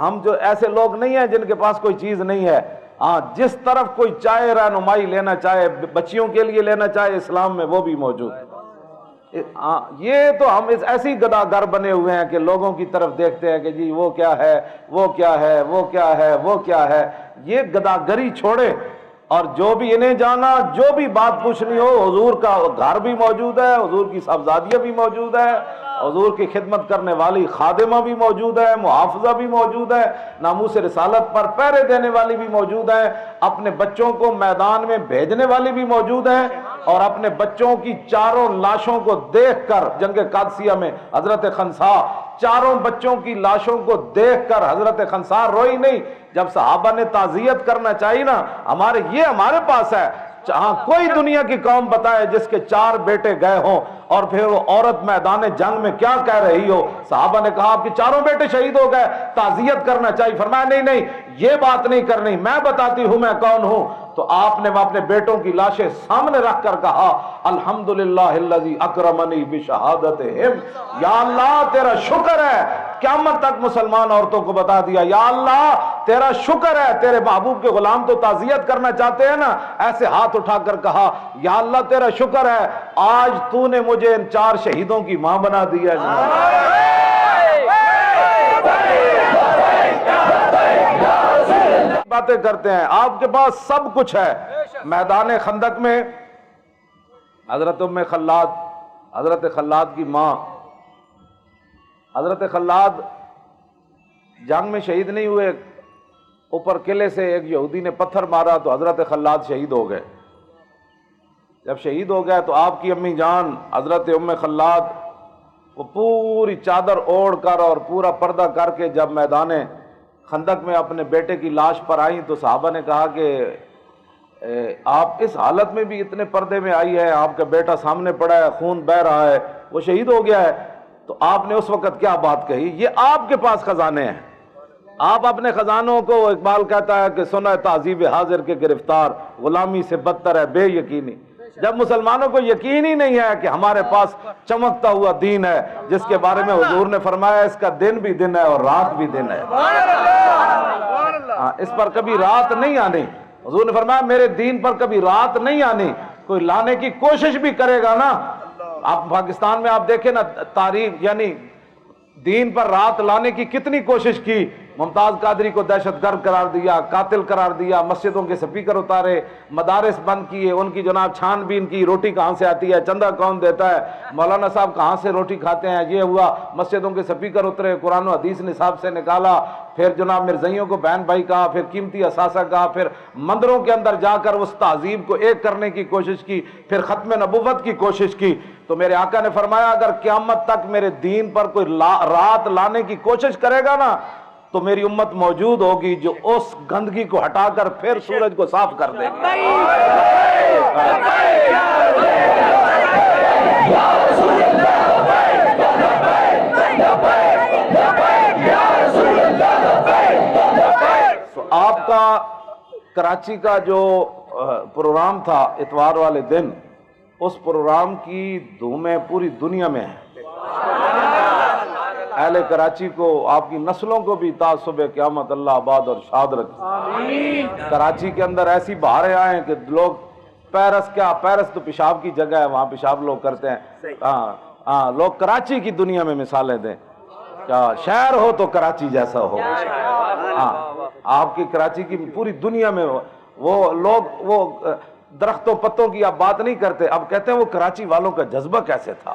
ہم جو ایسے لوگ نہیں ہیں جن کے پاس کوئی چیز نہیں ہے۔ ہاں، جس طرف کوئی چاہے رہنمائی لینا چاہے، بچیوں کے لیے لینا چاہے اسلام میں، وہ بھی موجود ہے۔ یہ تو ہم ایسی گداگر بنے ہوئے ہیں کہ لوگوں کی طرف دیکھتے ہیں کہ جی وہ کیا ہے، وہ کیا ہے، وہ کیا ہے، وہ کیا ہے۔ یہ گداگری چھوڑے، اور جو بھی انہیں جانا، جو بھی بات پوچھنی ہو، حضور کا گھر بھی موجود ہے، حضور کی صاحبزادیاں بھی موجود ہے، حضور کی خدمت کرنے والی خادمہ بھی موجود ہے، محافظہ بھی موجود ہے، ناموس رسالت پر پہرے دینے والی بھی موجود ہے، اپنے بچوں کو میدان میں بھیجنے والی بھی موجود ہے، اور اپنے بچوں کی چاروں لاشوں کو دیکھ کر، جنگ قادسیہ میں حضرت خنسا چاروں بچوں کی لاشوں کو دیکھ کر حضرت خنسا روئی نہیں، جب صحابہ نے تعزیت کرنا چاہیے نا، ہمارے پاس ہے۔ ہاں، کوئی دنیا کی قوم بتائے جس کے 4 بیٹے گئے ہوں اور پھر وہ عورت میدان جنگ میں کیا کہہ رہی ہو، صحابہ نے کہا آپ کے 4 بیٹے شہید ہو گئے، تعزیت کرنا چاہیے، فرمایا نہیں، یہ بات نہیں کرنی، میں بتاتی ہوں میں کون ہوں۔ تو آپ نے اپنے بیٹوں کی لاشیں سامنے رکھ کر کہا الحمدللہ الذی اکرمنی بشہادتہم، یا اللہ تیرا شکر ہے، قیامت تک مسلمان عورتوں کو بتا دیا، یا اللہ تیرا شکر ہے، تیرے محبوب کے غلام تو تعزیت کرنا چاہتے ہیں نا، ایسے ہاتھ اٹھا کر کہا یا اللہ تیرا شکر ہے، آج تو نے مجھے ان 4 شہیدوں کی ماں بنا دیا۔ باتیں کرتے ہیں، آپ کے پاس سب کچھ ہے۔ میدان خندق میں حضرت ام خلاد، حضرت خلاد کی ماں، حضرت خلاد جنگ میں شہید نہیں ہوئے، اوپر قلعے سے ایک یہودی نے پتھر مارا تو حضرت خلاد شہید ہو گئے۔ جب شہید ہو گئے تو آپ کی امی جان حضرت ام خلاد وہ پوری چادر اوڑھ کر اور پورا پردہ کر کے جب میدان خندق میں اپنے بیٹے کی لاش پر آئیں تو صحابہ نے کہا کہ آپ اس حالت میں بھی اتنے پردے میں آئی ہے، آپ کا بیٹا سامنے پڑا ہے، خون بہہ رہا ہے، وہ شہید ہو گیا ہے، تو آپ نے اس وقت کیا بات کہی؟ یہ آپ کے پاس خزانے ہیں، آپ اپنے خزانوں کو، اقبال کہتا ہے کہ سنا تہذیب حاضر کے گرفتار، غلامی سے بدتر ہے بے یقینی۔ جب مسلمانوں کو یقین ہی نہیں ہے کہ ہمارے پاس چمکتا ہوا دین ہے جس کے بارے میں حضور نے فرمایا اس کا دن بھی دن ہے اور رات بھی دن ہے، اس پر کبھی رات نہیں آنی۔ حضور نے فرمایا میرے دین پر کبھی رات نہیں آنی۔ کوئی لانے کی کوشش بھی کرے گا نا، آپ پاکستان میں آپ دیکھیں نا تاریخ، یعنی دین پر رات لانے کی کتنی کوشش کی۔ ممتاز قادری کو دہشت گرد قرار دیا، قاتل قرار دیا، مسجدوں کے سپیکر اتارے، مدارس بند کیے، ان کی جناب چھان بین کی، روٹی کہاں سے آتی ہے، چندہ کون دیتا ہے، مولانا صاحب کہاں سے روٹی کھاتے ہیں، یہ ہوا۔ مسجدوں کے سپیکر اترے، قرآن و حدیث نصاب سے نکالا، پھر جناب مرزائیوں کو بہن بھائی کہا، پھر قیمتی اثاثہ کہا، پھر مندروں کے اندر جا کر اس تہذیب کو ایک کرنے کی کوشش کی، پھر ختم نبوت کی کوشش کی۔ تو میرے آقا نے فرمایا اگر قیامت تک میرے دین پر کوئی رات لانے کی کوشش کرے گا نا تو میری امت موجود ہوگی جو اس گندگی کو ہٹا کر پھر سورج کو صاف کر دے گی۔ تو آپ کا کراچی کا جو پروگرام تھا اتوار والے دن، اس پروگرام کی دھومیں پوری دنیا میں ہیں۔ اہل کراچی کو، آپ کی نسلوں کو بھی تا صبح قیامت اللہ آباد اور شاد رکھے۔ کراچی کے اندر ایسی بہاریں آئیں کہ لوگ پیرس تو پیشاب کی جگہ ہے، وہاں پیشاب لوگ کرتے ہیں۔ لوگ کراچی کی دنیا میں مثالیں دیں، کیا شہر ہو تو کراچی جیسا ہو۔ آپ کی کراچی کی پوری دنیا میں وہ لوگ وہ درختوں پتوں کی آپ بات نہیں کرتے، اب کہتے ہیں وہ کراچی والوں کا جذبہ کیسے تھا۔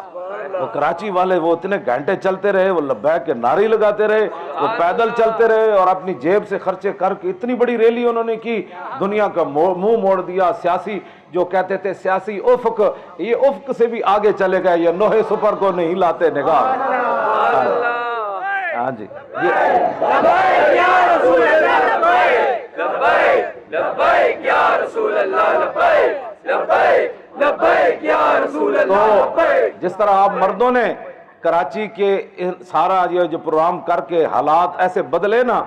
وہ کراچی والے وہ اتنے گھنٹے چلتے رہے، وہ لبیک کے نعرے لگاتے رہے، وہ پیدل چلتے رہے اور اپنی جیب سے خرچے کر کے اتنی بڑی ریلی انہوں نے کی، دنیا کا منہ موڑ دیا۔ سیاسی جو کہتے تھے سیاسی افق، یہ افق سے بھی آگے چلے گئے، یہ نوحے سپر کو نہیں لاتے نگاہ۔ ہاں جی، تو جس طرح آپ مردوں نے کراچی کے سارا یہ جو پروگرام کر کے حالات ایسے بدلے نا،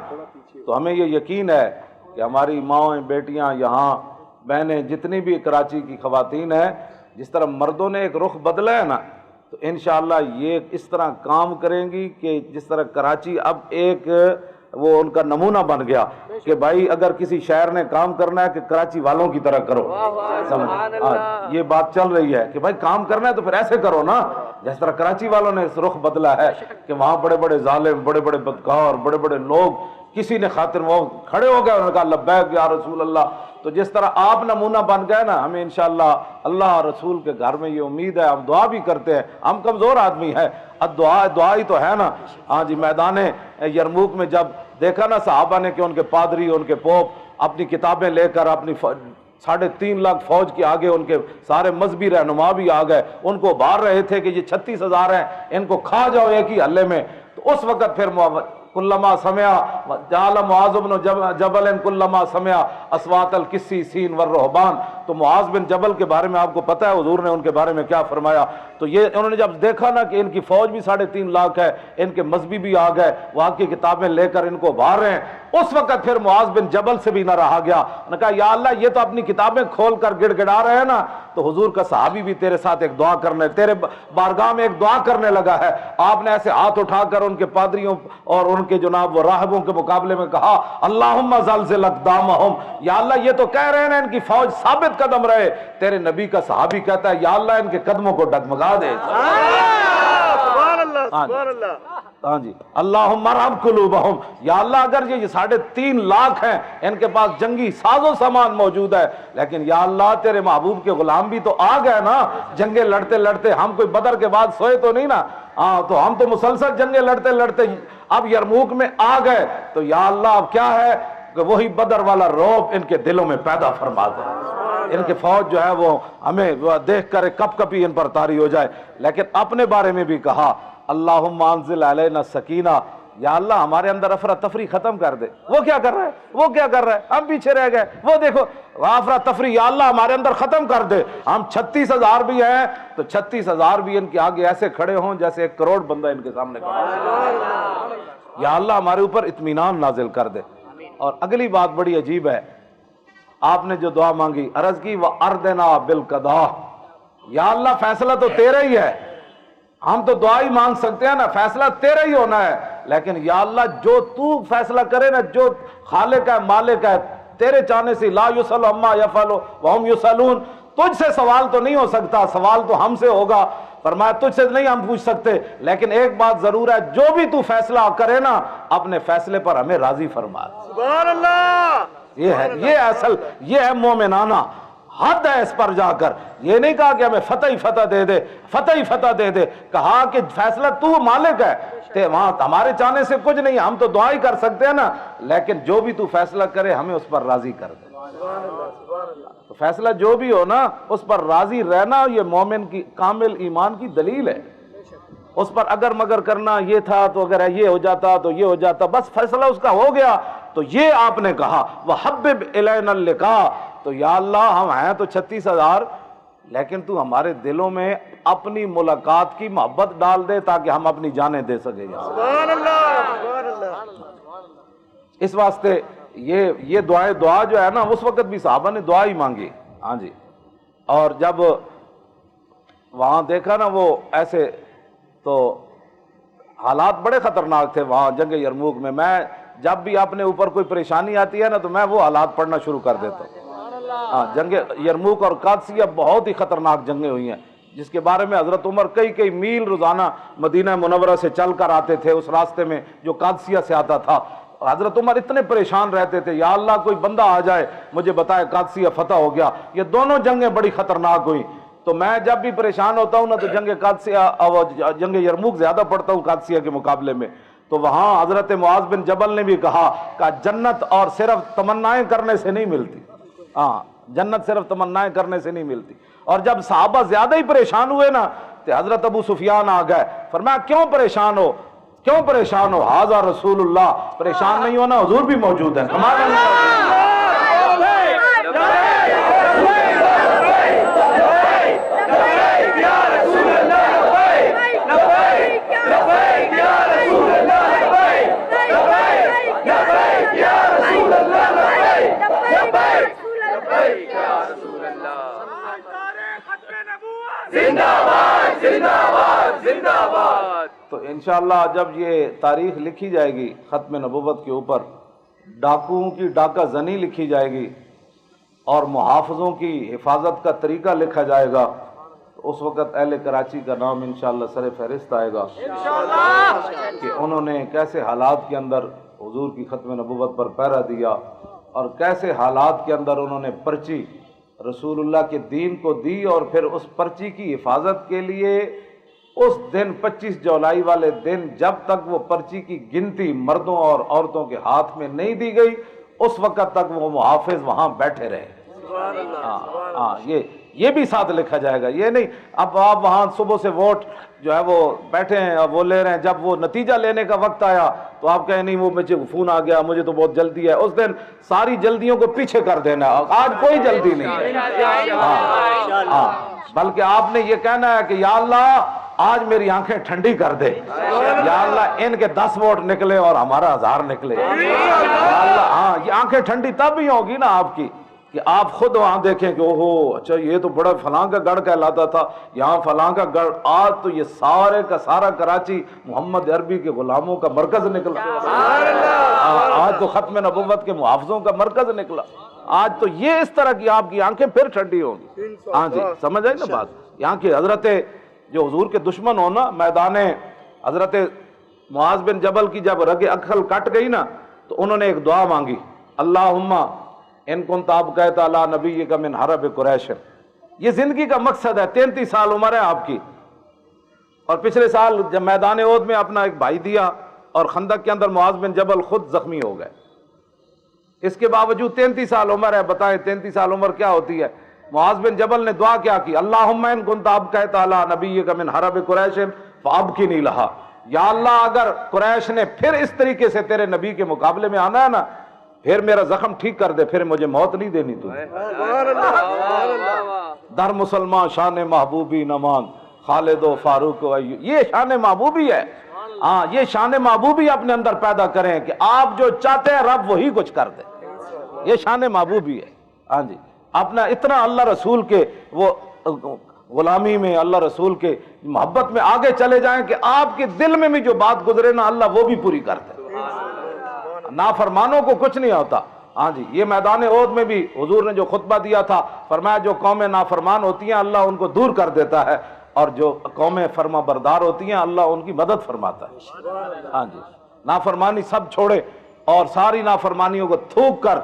تو ہمیں یہ یقین ہے کہ ہماری ماؤں بیٹیاں یہاں بہنیں جتنی بھی کراچی کی خواتین ہیں، جس طرح مردوں نے ایک رخ بدلا ہے نا، تو انشاءاللہ یہ اس طرح کام کریں گی کہ جس طرح کراچی اب ایک وہ ان کا نمونہ بن گیا کہ بھائی اگر کسی شہر نے کام کرنا ہے کہ کراچی والوں کی طرح کرو۔ یہ بات چل رہی ہے کہ بھائی کام کرنا ہے تو پھر ایسے کرو نا، جس طرح کراچی والوں نے اس رخ بدلا ہے کہ وہاں بڑے بڑے ظالم، بڑے بڑے بدکار، بڑے بڑے لوگ کسی نے خاطر وہ کھڑے ہو گئے، انہوں نے کہا لبیک یا رسول اللہ۔ تو جس طرح آپ نمونہ بن گئے نا، ہمیں انشاءاللہ اللہ اور رسول کے گھر میں یہ امید ہے، ہم دعا بھی کرتے ہیں، ہم کمزور آدمی ہیں، دعا ہی تو ہے نا۔ ہاں جی، میدان یرموک میں جب دیکھا نا صحابہ نے کہ ان کے پادری، ان کے پوپ اپنی کتابیں لے کر اپنی 3.5 لاکھ فوج کے آگے ان کے سارے مذہبی رہنما بھی آ گئے، ان کو بار رہے تھے کہ یہ 36,000 ہیں، ان کو کھا جاؤ ایک ہی حلے میں۔ تو اس وقت پھر کلما سمع جعل معاذ بن جبل کلما سمع اصوات القسیسین والرہبان، تو معاذ بن جبل کے بارے میں آپ کو پتہ ہے حضور نے ان کے بارے میں کیا فرمایا۔ تو یہ انہوں نے جب دیکھا نا کہ ان کی فوج بھی 3.5 لاکھ ہے، ان کے مذہبی بھی آ گئے، وہاں کی کتابیں لے کر ان کو بار رہے ہیں، اس وقت پھر معاذ بن جبل سے بھی نہ رہا گیا، انہوں نے کہا یا اللہ یہ تو اپنی کتابیں کھول کر گڑ گڑا رہے ہیں نا، تو حضور کا صحابی بھی تیرے ساتھ ایک دعا کرنے، تیرے بارگاہ میں ایک دعا کرنے لگا ہے۔ آپ نے ایسے ہاتھ اٹھا کر ان کے پادریوں اور ان کے جناب وہ راہبوں کے مقابلے میں کہا اللہم زلزل اقدامہم، یا اللہ یہ تو کہہ رہے ہیں ان کی فوج ثابت قدم رہے، تیرے نبی کا صحابی کہتا ہے یا اللہ ان کے قدموں کو ڈگمگا دے۔ ہاں جی، اللہم ارحم قلوبہم، یا اللہ اگر یہ 3.5 لاکھ ہیں، ان کے پاس جنگی ساز و سامان موجود ہے، لیکن یا اللہ تیرے محبوب کے غلام بھی تو آ گئے نا جنگیں لڑتے لڑتے، ہم کوئی بدر کے بعد سوئے تو نہیں نا، تو ہم تو مسلسل جنگیں لڑتے لڑتے اب یرموک میں آ گئے، تو یا اللہ اب کیا ہے کہ وہی بدر والا رعب ان کے دلوں میں پیدا فرما دے، ان کی فوج جو ہے وہ ہمیں دیکھ کر کپ کپی ان پر طاری ہو جائے۔ لیکن اپنے بارے میں بھی کہا اللہم انزل علینا سکینہ، یا اللہ ہمارے اندر افراتفری ختم کر دے۔ وہ کیا کر رہا ہے، وہ کیا کر رہا ہے، ہم پیچھے رہ گئے، وہ دیکھو افراتفری، یا اللہ ہمارے اندر ختم کر دے۔ ہم 36,000 بھی ہیں تو 36,000 بھی ان کے آگے ایسے کھڑے ہوں جیسے 1 کروڑ بندہ ان کے سامنے کھڑا ہے۔ یا اللہ ہمارے اوپر اطمینان نازل کر دے۔ اور اگلی بات بڑی عجیب ہے، آپ نے جو دعا مانگی، عرض کی وَأَرْضِنَا بِالْقَضَاءِ، یا اللہ فیصلہ تو تیرا ہی ہے، ہم تو دعا ہی مانگ سکتے ہیں نا، فیصلہ تیرا ہی ہونا ہے، لیکن یا اللہ جو تو فیصلہ کرے نا، جو خالق ہے مالک ہے، تیرے چاہنے سے لا یسأل عما یفعل وہم یسألون، تجھ سے سوال تو نہیں ہو سکتا، سوال تو ہم سے ہوگا۔ فرمایا تجھ سے نہیں ہم پوچھ سکتے، لیکن ایک بات ضرور ہے، جو بھی تو فیصلہ کرے نا اپنے فیصلے پر ہمیں راضی فرما۔ سبحان اللہ، یہ ہے، یہ اصل، یہ ہے مومنانہ حد ہے۔ اس پر جا کر یہ نہیں کہا کہ ہمیں فتح ہی فتح دے دے، فتح ہی فتح دے دے، کہا کہ فیصلہ تو مالک ہے، وہاں ہمارے چاہنے سے کچھ نہیں، ہم تو دعا ہی کر سکتے ہیں نا، لیکن جو بھی تو فیصلہ کرے ہمیں اس پر راضی کر دے۔ تو فیصلہ جو بھی ہو نا اس پر راضی رہنا، یہ مومن کی کامل ایمان کی دلیل ہے۔ اس پر اگر مگر کرنا، یہ تھا تو اگر یہ ہو جاتا تو یہ ہو جاتا، بس فیصلہ اس کا ہو گیا۔ تو یہ آپ نے کہا وَحَبِّبْ إِلَيْنَا اللِّقَاءَ، تو یا اللہ ہم ہیں تو 36,000، لیکن تو ہمارے دلوں میں اپنی ملاقات کی محبت ڈال دے تاکہ ہم اپنی جانیں دے سکیں۔ سبحان اللہ، سبحان اللہ۔ اس واسطے یہ دعا جو ہے نا، اس وقت بھی صحابہ نے دعا ہی مانگی۔ ہاں جی، اور جب وہاں دیکھا نا وہ ایسے، تو حالات بڑے خطرناک تھے وہاں جنگ یرموک میں۔ میں جب بھی اپنے اوپر کوئی پریشانی آتی ہے نا تو میں وہ حالات پڑھنا شروع کر دیتا ہوں۔ ہاں، جنگ یرموک اور قادسیہ بہت ہی خطرناک جنگیں ہوئی ہیں، جس کے بارے میں حضرت عمر کئی میل روزانہ مدینہ منورہ سے چل کر آتے تھے، اس راستے میں جو قادسیہ سے آتا تھا۔ حضرت عمر اتنے پریشان رہتے تھے، یا اللہ کوئی بندہ آ جائے مجھے بتائے قادسیہ فتح ہو گیا۔ یہ دونوں جنگیں بڑی خطرناک ہوئیں، تو میں جب بھی پریشان ہوتا ہوں نا تو جنگ قادسیہ اور جنگ یرموک زیادہ پڑھتا ہوں قادسیہ کے مقابلے میں۔ تو وہاں حضرت معاذ بن جبل نے بھی کہا کہ جنت اور صرف تمنائیں کرنے سے نہیں ملتی، ہاں جنت صرف تمنائیں کرنے سے نہیں ملتی۔ اور جب صحابہ زیادہ ہی پریشان ہوئے نا تو حضرت ابو سفیان آ گئے، فرمایا کیوں پریشان ہو، کیوں پریشان ہو، ھذا رسول اللہ، پریشان نہیں ہونا، حضور بھی موجود ہیں۔ تو انشاءاللہ جب یہ تاریخ لکھی جائے گی ختم نبوت کے اوپر، ڈاکوؤں کی ڈاکہ زنی لکھی جائے گی اور محافظوں کی حفاظت کا طریقہ لکھا جائے گا، تو اس وقت اہل کراچی کا نام انشاءاللہ سر فہرست آئے گا کہ انہوں نے کیسے حالات کے اندر حضور کی ختم نبوت پر پہرا دیا، اور کیسے حالات کے اندر انہوں نے پرچی رسول اللہ کے دین کو دی، اور پھر اس پرچی کی حفاظت کے لیے اس دن 25 جولائی والے دن جب تک وہ پرچی کی گنتی مردوں اور عورتوں کے ہاتھ میں نہیں دی گئی اس وقت تک وہ محافظ وہاں بیٹھے رہے۔ ہاں یہ بھی ساتھ لکھا جائے گا، یہ نہیں اب آپ وہاں صبح سے ووٹ جو ہے وہ بیٹھے ہیں اور وہ لے رہے ہیں، جب وہ نتیجہ لینے کا وقت آیا تو آپ کہیں نہیں وہ مجھے فون آ گیا، مجھے تو بہت جلدی ہے۔ اس دن ساری جلدیوں کو پیچھے کر دینا، آج کوئی جلدی نہیں ہے، ہاں بلکہ آپ نے یہ کہنا ہے کہ یا اللہ آج میری آنکھیں ٹھنڈی کر دے، یا اللہ ان کے 10 ووٹ نکلے اور ہمارا 1000 نکلے، یا اللہ ہاں یہ آنکھیں ٹھنڈی تب ہی ہوگی نا آپ کی کہ آپ خود وہاں دیکھیں کہ اوہو اچھا یہ تو بڑا فلاں کا گڑھ کہلاتا تھا، یہاں فلاں کا گڑھ، آج تو یہ سارے کا سارا کراچی محمد عربی کے غلاموں کا مرکز نکلا، آج تو ختم نبوت کے محافظوں کا مرکز نکلا، آج تو یہ اس طرح کی آپ کی آنکھیں پھر ٹھنڈی ہوں گی۔ ہاں جی سمجھ آئی نا بات، یہاں کی حضرت جو حضور کے دشمن ہونا میدان حضرت معاذ بن جبل کی جب رگ اکھل کٹ گئی نا تو انہوں نے ایک دعا مانگی، اللہم ان کنت ابقیت علی نبیک من حرب قریش۔ یہ زندگی کا مقصد ہے، 33 سال عمر ہے آپ کی، اور پچھلے سال جب میدان احد میں اپنا ایک بھائی دیا اور خندق کے اندر معاذ بن جبل خود زخمی ہو گئے، اس کے باوجود 33 سال عمر ہے، بتائیں 33 سال عمر کیا ہوتی ہے۔ معاذ بن جبل نے دعا کیا کی، اللہم ان کنت ابقیت علی نبیک من حرب قریش فابقنی لہا، یا اللہ اگر قریش نے پھر اس طریقے سے تیرے نبی کے مقابلے میں آنا ہے نا، پھر میرا زخم ٹھیک کر دے، پھر مجھے موت نہیں دینی تجھے۔ در مسلمان شان محبوبی نمان خالد و فاروق و ایوب، یہ شان محبوبی ہے۔ ہاں یہ شان محبوبی اپنے اندر پیدا کریں کہ آپ جو چاہتے ہیں رب وہی کچھ کر دے، یہ شان محبوبی ہے۔ ہاں جی، اپنا اتنا اللہ رسول کے وہ غلامی میں، اللہ رسول کے محبت میں آگے چلے جائیں کہ آپ کے دل میں بھی جو بات گزرے نا اللہ وہ بھی پوری کر دے۔ نافرمانوں کو کچھ نہیں ہوتا۔ ہاں جی، یہ میدان احد میں بھی حضور نے جو خطبہ دیا تھا، فرمایا جو قومیں نافرمان ہوتی ہیں اللہ ان کو دور کر دیتا ہے، اور جو قومیں فرما بردار ہوتی ہیں اللہ ان کی مدد فرماتا ہے۔ ہاں جی، نافرمانی سب چھوڑے اور ساری نافرمانیوں کو تھوک کر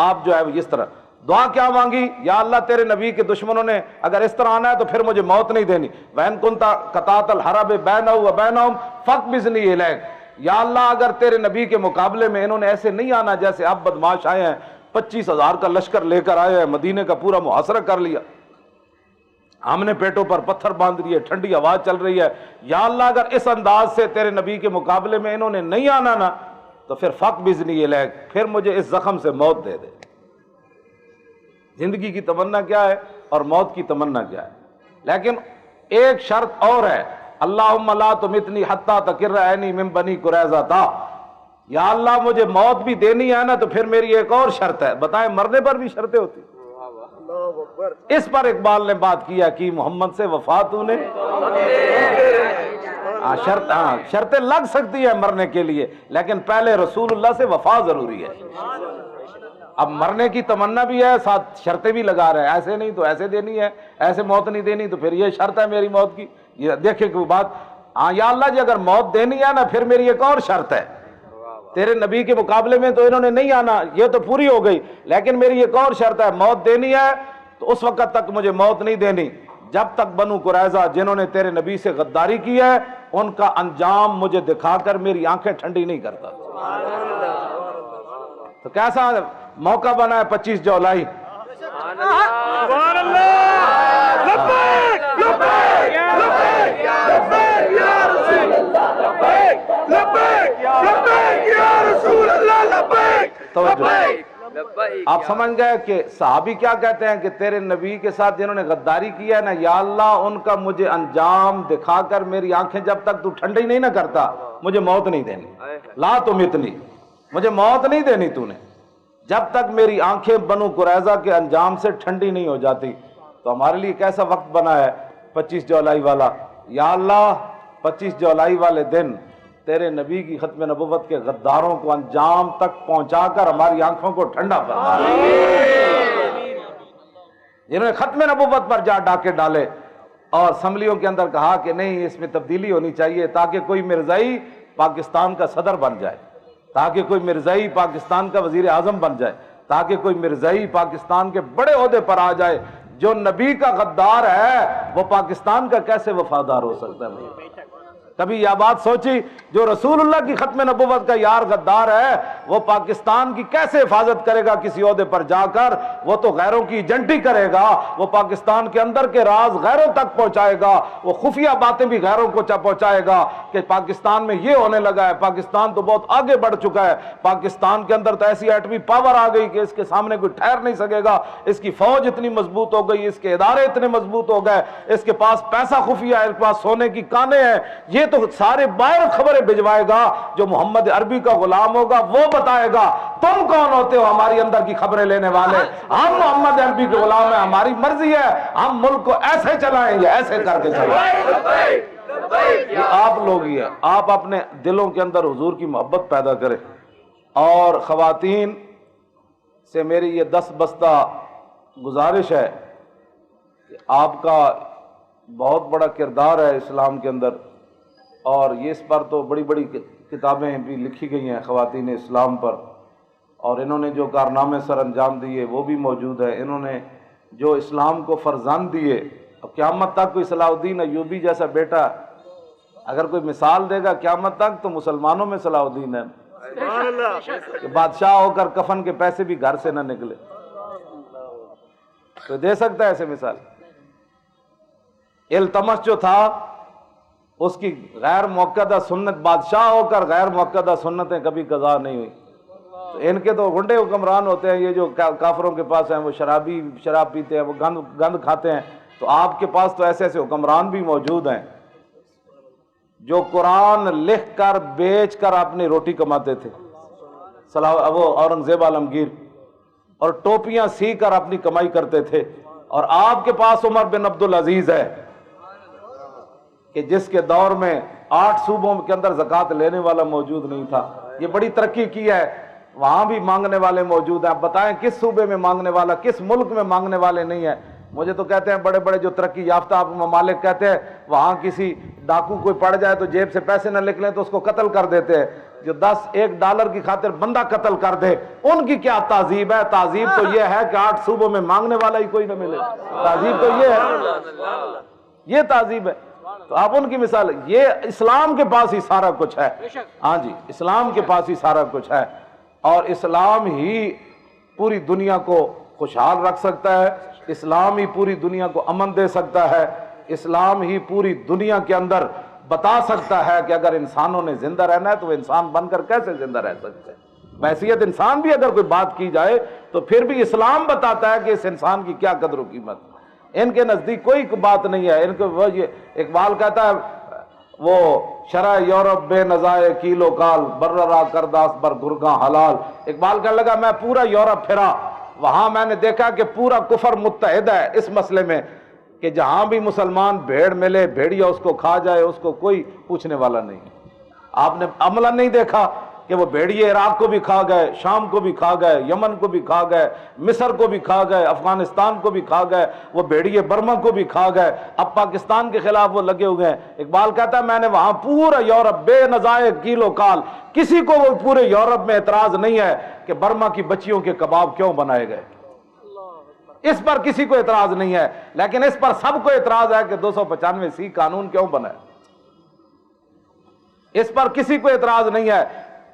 آپ جو ہے اس طرح دعا کیا مانگی؟ یا اللہ تیرے نبی کے دشمنوں نے اگر اس طرح آنا ہے تو پھر مجھے موت نہیں دینی۔ وَإِن كُنْتَ قَطَعْتَ الْحَرَبَ بَيْنَهُ وَبَيْنَهُمْ فَاقْبِضْنِي إِلَيْكَ، یا اللہ اگر تیرے نبی کے مقابلے میں انہوں نے ایسے نہیں آنا جیسے اب بدماش آئے ہیں، 25,000 کا لشکر لے کر آئے ہیں، مدینے کا پورا محاصرہ کر لیا، ہم نے پیٹوں پر پتھر باندھ دیے، ٹھنڈی ہوا چل رہی ہے، یا اللہ اگر اس انداز سے تیرے نبی کے مقابلے میں انہوں نے نہیں آنا نا تو پھر فَاقْبِضْنِي إِلَيْكَ، پھر مجھے اس زخم سے موت دے دے۔ زندگی کی تمنا کیا ہے اور موت کی تمنا کیا ہے، لیکن ایک شرط اور ہے، اللہم لا تمتنی حتی تقر عینی من بنی قریظہ تا، یا اللہ مجھے موت بھی دینی ہے نا تو پھر میری ایک اور شرط ہے۔ بتائیں مرنے پر بھی شرطیں ہوتی، اس پر اقبال نے بات کیا کہ محمد سے وفا تو نے، شرطیں لگ سکتی ہیں مرنے کے لیے لیکن پہلے رسول اللہ سے وفا ضروری ہے۔ اب مرنے کی تمنا بھی ہے ساتھ شرطیں بھی لگا رہے ہیں، ایسے نہیں تو ایسے دینی ہے، ایسے موت نہیں دینی تو پھر یہ شرط ہے میری موت کی۔ یہ دیکھیں کہ وہ بات، ہاں یا اللہ جی اگر موت دینی ہے نا پھر میری ایک اور شرط ہے، تیرے نبی کے مقابلے میں تو انہوں نے نہیں آنا، یہ تو پوری ہو گئی، لیکن میری ایک اور شرط ہے، موت دینی ہے تو اس وقت تک مجھے موت نہیں دینی جب تک بنو قریظہ جنہوں نے تیرے نبی سے غداری کی ہے ان کا انجام مجھے دکھا کر میری آنکھیں ٹھنڈی نہیں کرتا۔ تو کیسا موقع بنا ہے 25 جولائی، سبحان اللہ، لبیک لبیک لبیک لبیک یا رسول اللہ، لبیک لبیک لبیک یا رسول اللہ، لبیک لبیک۔ آپ سمجھ گئے کہ صحابی کیا کہتے ہیں کہ تیرے نبی کے ساتھ جنہوں نے غداری کی ہے نا یا اللہ ان کا مجھے انجام دکھا کر میری آنکھیں جب تک تو ٹھنڈی نہیں نہ کرتا مجھے موت نہیں دینی، لا تمتنی، مجھے موت نہیں دینی تو نے جب تک میری آنکھیں بنو قریظہ کے انجام سے ٹھنڈی نہیں ہو جاتی۔ تو ہمارے لیے کیسا وقت بنا ہے 25 جولائی والا، یا اللہ 25 جولائی والے دن تیرے نبی کی ختم نبوت کے غداروں کو انجام تک پہنچا کر ہماری آنکھوں کو ٹھنڈا فرما، جنہوں نے ختم نبوت پر جا ڈاکے ڈالے اور اسمبلیوں کے اندر کہا کہ نہیں اس میں تبدیلی ہونی چاہیے تاکہ کوئی مرزائی پاکستان کا صدر بن جائے، تاکہ کوئی مرزائی پاکستان کا وزیر اعظم بن جائے، تاکہ کوئی مرزائی پاکستان کے بڑے عہدے پر آ جائے۔ جو نبی کا غدار ہے وہ پاکستان کا کیسے وفادار ہو سکتا ہے؟ کبھی یہ بات سوچی؟ جو رسول اللہ کی ختم نبوت کا یار غدار ہے وہ پاکستان کی کیسے حفاظت کرے گا کسی عہدے پر جا کر؟ وہ تو غیروں کی ایجنٹی کرے گا، وہ پاکستان کے اندر کے راز غیروں تک پہنچائے گا، وہ خفیہ باتیں بھی غیروں کو پہنچائے گا کہ پاکستان میں یہ ہونے لگا ہے، پاکستان تو بہت آگے بڑھ چکا ہے، پاکستان کے اندر تو ایسی ایٹمی پاور آ گئی کہ اس کے سامنے کوئی ٹھہر نہیں سکے گا، اس کی فوج اتنی مضبوط ہو گئی، اس کے ادارے اتنے مضبوط ہو گئے، اس کے پاس پیسہ خفیہ ہے، اس کے پاس سونے کی کانیں ہیں۔ یہ تو سارے باہر خبریں بھجوائے گا، جو محمد عربی کا غلام ہوگا وہ بتائے گا تم کون ہوتے ہو ہماری اندر کی خبریں لینے والے؟ ہم محمد عربی کے غلام ہیں، ہماری مرضی ہے، ہم ملک کو ایسے چلائیں گے، ایسے کر کے چلائیں۔ یہ آپ لوگ ہی ہیں، آپ اپنے دلوں کے اندر حضور کی محبت پیدا کریں۔ اور خواتین سے میری یہ 10 بستہ گزارش ہے کہ آپ کا بہت بڑا کردار ہے اسلام کے اندر، اور یہ اس پر تو بڑی بڑی کتابیں بھی لکھی گئی ہیں خواتین اسلام پر، اور انہوں نے جو کارنامے سر انجام دیے وہ بھی موجود ہے، انہوں نے جو اسلام کو فرزند دیے۔ اب قیامت تک کوئی صلاح الدین ایوبی جیسا بیٹا اگر کوئی مثال دے گا قیامت تک تو مسلمانوں میں صلاح الدین ہے کہ بادشاہ ہو کر کفن کے پیسے بھی گھر سے نہ نکلے، تو دے سکتا ہے ایسے مثال؟ التمس جو تھا اس کی غیر موقعہ سنت، بادشاہ ہو کر غیر موقعہ سنتیں کبھی قضا نہیں ہوئی۔ تو ان کے تو گنڈے حکمران ہوتے ہیں، یہ جو کافروں کے پاس ہیں وہ شراب پیتے ہیں، وہ گند کھاتے ہیں، تو آپ کے پاس تو ایسے ایسے حکمران بھی موجود ہیں جو قرآن لکھ کر بیچ کر اپنی روٹی کماتے تھے، وہ اورنگزیب عالمگیر، اور ٹوپیاں سی کر اپنی کمائی کرتے تھے، اور آپ کے پاس عمر بن عبدالعزیز ہے کہ جس کے دور میں 8 صوبوں کے اندر زکوٰۃ لینے والا موجود نہیں تھا۔ یہ بڑی ترقی کی ہے، وہاں بھی مانگنے والے موجود ہیں۔ آپ بتائیں کس صوبے میں مانگنے والا، کس ملک میں مانگنے والے نہیں ہیں؟ مجھے تو کہتے ہیں بڑے بڑے جو ترقی یافتہ آپ ممالک کہتے ہیں وہاں کسی ڈاکو کوئی پڑ جائے تو جیب سے پیسے نہ نکلیں تو اس کو قتل کر دیتے ہیں۔ جو $1 کی خاطر بندہ قتل کر دے، ان کی کیا تہذیب ہے؟ تہذیب تو یہ ہے کہ 8 صوبوں میں مانگنے والا ہی کوئی نہ ملے، تہذیب تو یہ ہے، یہ تہذیب ہے۔ تو آپ ان کی مثال، یہ اسلام کے پاس ہی سارا کچھ ہے۔ ہاں جی، اسلام کے پاس ہی سارا کچھ ہے، اور اسلام ہی پوری دنیا کو خوشحال رکھ سکتا ہے، اسلام ہی پوری دنیا کو امن دے سکتا ہے، اسلام ہی پوری دنیا کے اندر بتا سکتا ہے کہ اگر انسانوں نے زندہ رہنا ہے تو وہ انسان بن کر کیسے زندہ رہ سکتے ہیں۔ بحیثیت انسان بھی اگر کوئی بات کی جائے تو پھر بھی اسلام بتاتا ہے کہ اس انسان کی کیا قدر و قیمت۔ ان کے نزدیک کوئی بات نہیں ہے، ان کو وہ یہ اقبال کہتا ہے وہ شرع یورپ بے نظائے کیلو کال بررا کرداس بر گرگاں حلال۔ اقبال کہنے لگا میں پورا یورپ پھرا، وہاں میں نے دیکھا کہ پورا کفر متحد ہے اس مسئلے میں کہ جہاں بھی مسلمان بھیڑ ملے بھیڑیا اس کو کھا جائے، اس کو کوئی پوچھنے والا نہیں۔ آپ نے عملہ نہیں دیکھا کہ وہ بھیڑیے عراق کو بھی کھا گئے، شام کو بھی کھا گئے، یمن کو بھی کھا گئے، مصر کو بھی کھا گئے، افغانستان کو بھی کھا گئے، وہ بھیڑیے برما کو بھی کھا گئے، اب پاکستان کے خلاف وہ لگے ہوئے ہیں۔ اقبال کہتا ہے میں نے وہاں پورا یورپ بے نظائر کیلو کال، کسی کو وہ پورے یورپ میں اعتراض نہیں ہے کہ برما کی بچیوں کے کباب کیوں بنائے گئے، اس پر کسی کو اعتراض نہیں ہے، لیکن اس پر سب کو اعتراض ہے کہ 295 قانون کیوں بنا ہے۔ اس پر کسی کو اعتراض نہیں ہے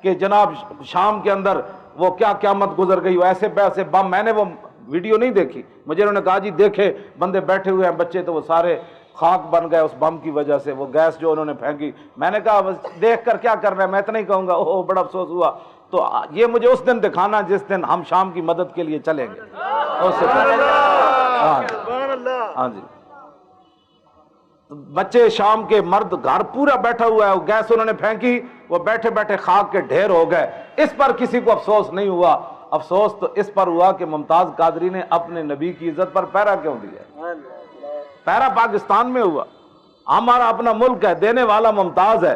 کہ جناب شام کے اندر وہ کیا قیامت گزر گئی، ایسے ایسے بم، میں نے وہ ویڈیو نہیں دیکھی، مجھے انہوں نے کہا جی دیکھے بندے بیٹھے ہوئے ہیں بچے تو وہ سارے خاک بن گئے اس بم کی وجہ سے، وہ گیس جو انہوں نے پھینکی۔ میں نے کہا دیکھ کر کیا کرنا ہے، میں اتنا ہی کہوں گا اوہ بڑا افسوس ہوا۔ تو یہ مجھے اس دن دکھانا جس دن ہم شام کی مدد کے لیے چلیں گے، اس سے ہاں جی بچے شام کے مرد گھر پورا بیٹھا ہوا ہے، وہ گیس انہوں نے پھینکی، وہ بیٹھے بیٹھے خاک کے ڈھیر ہو گئے، اس پر کسی کو افسوس نہیں ہوا۔ افسوس تو اس پر ہوا کہ ممتاز قادری نے اپنے نبی کی عزت پر پہرا کیوں دیا، پہرا پاکستان میں ہوا، ہمارا اپنا ملک ہے، دینے والا ممتاز ہے،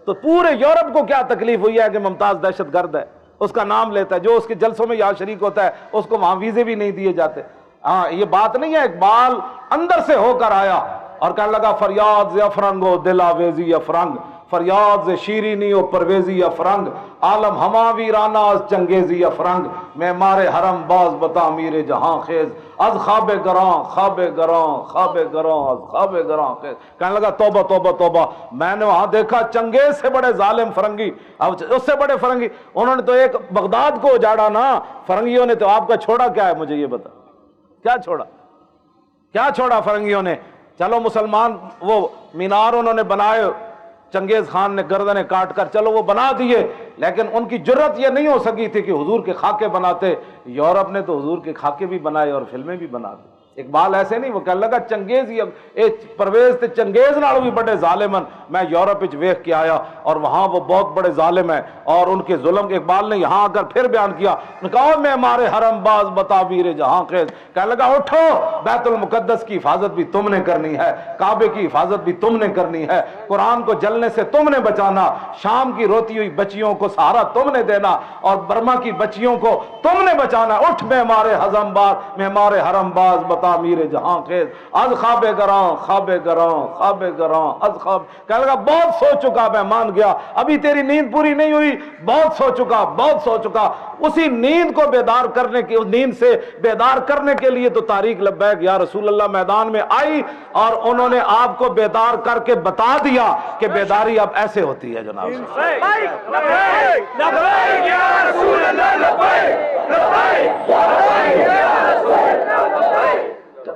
تو پورے یورپ کو کیا تکلیف ہوئی ہے کہ ممتاز دہشت گرد ہے، اس کا نام لیتا ہے، جو اس کے جلسوں میں یہاں شریک ہوتا ہے اس کو وہاں ویزے بھی نہیں دیے جاتے۔ ہاں یہ بات نہیں ہے، اقبال اندر سے ہو کر آیا اور کہنے لگا فریاد ز افرنگ و دل آویزی افرنگ، فریاد ز شیرینی و پرویزی افرنگ، عالم ہما ویرانہ از چنگیزی افرنگ، میں مارے حرم باز بتا میر جہاں خیز، از خواب گراں خواب گراں خواب گراں از خواب گراں خیز۔ کہنے لگا توبہ توبہ توبہ، میں نے وہاں دیکھا چنگیز سے بڑے ظالم فرنگی، اب اس سے بڑے فرنگی، انہوں نے تو ایک بغداد کو اجاڑا نا، فرنگیوں نے تو آپ کا چھوڑا کیا ہے، مجھے یہ بتا کیا چھوڑا، کیا چھوڑا فرنگیوں نے؟ چلو مسلمان وہ مینار انہوں نے بنائے، چنگیز خان نے گردنیں کاٹ کر چلو وہ بنا دیے، لیکن ان کی جرت یہ نہیں ہو سکی تھی کہ حضور کے خاکے بناتے۔ یورپ نے تو حضور کے خاکے بھی بنائے اور فلمیں بھی بنا دی۔ اقبال ایسے نہیں، وہ کہنے لگا چنگیز ہی پرویز تے چنگیز نالوں بھی بڑے ظالمن میں یورپ وچ ویکھ کے آیا، اور وہاں وہ بہت بڑے ظالم ہیں، اور ان کے ظلم اقبال نے یہاں آ کر پھر بیان کیا، کہا میں ہمارے حرم باز بتا ویر جہاں خیز، کہنے لگا اٹھو بیت المقدس کی حفاظت بھی تم نے کرنی ہے، کعبے کی حفاظت بھی تم نے کرنی ہے، قرآن کو جلنے سے تم نے بچانا، شام کی روتی ہوئی بچیوں کو سہارا تم نے دینا، اور برما کی بچیوں کو تم نے بچانا۔ اٹھ میں ہمارے حزم باز میں ہمارے حرم باز بتا میر جہاں خیز، از خواب گراں خواب گراں خواب گراں از خواب۔ کہنے لگا بہت سو چکا، میں مان گیا، ابھی تیری نیند پوری نہیں ہوئی، بہت سو چکا بہت سو چکا۔ اسی نیند کو بیدار کرنے کی، نیند سے بیدار کرنے کے لیے تو طارق لبیک یا رسول اللہ میدان میں آئی، اور انہوں نے آپ کو بیدار کر کے بتا دیا کہ بیداری اب ایسے ہوتی ہے جناب۔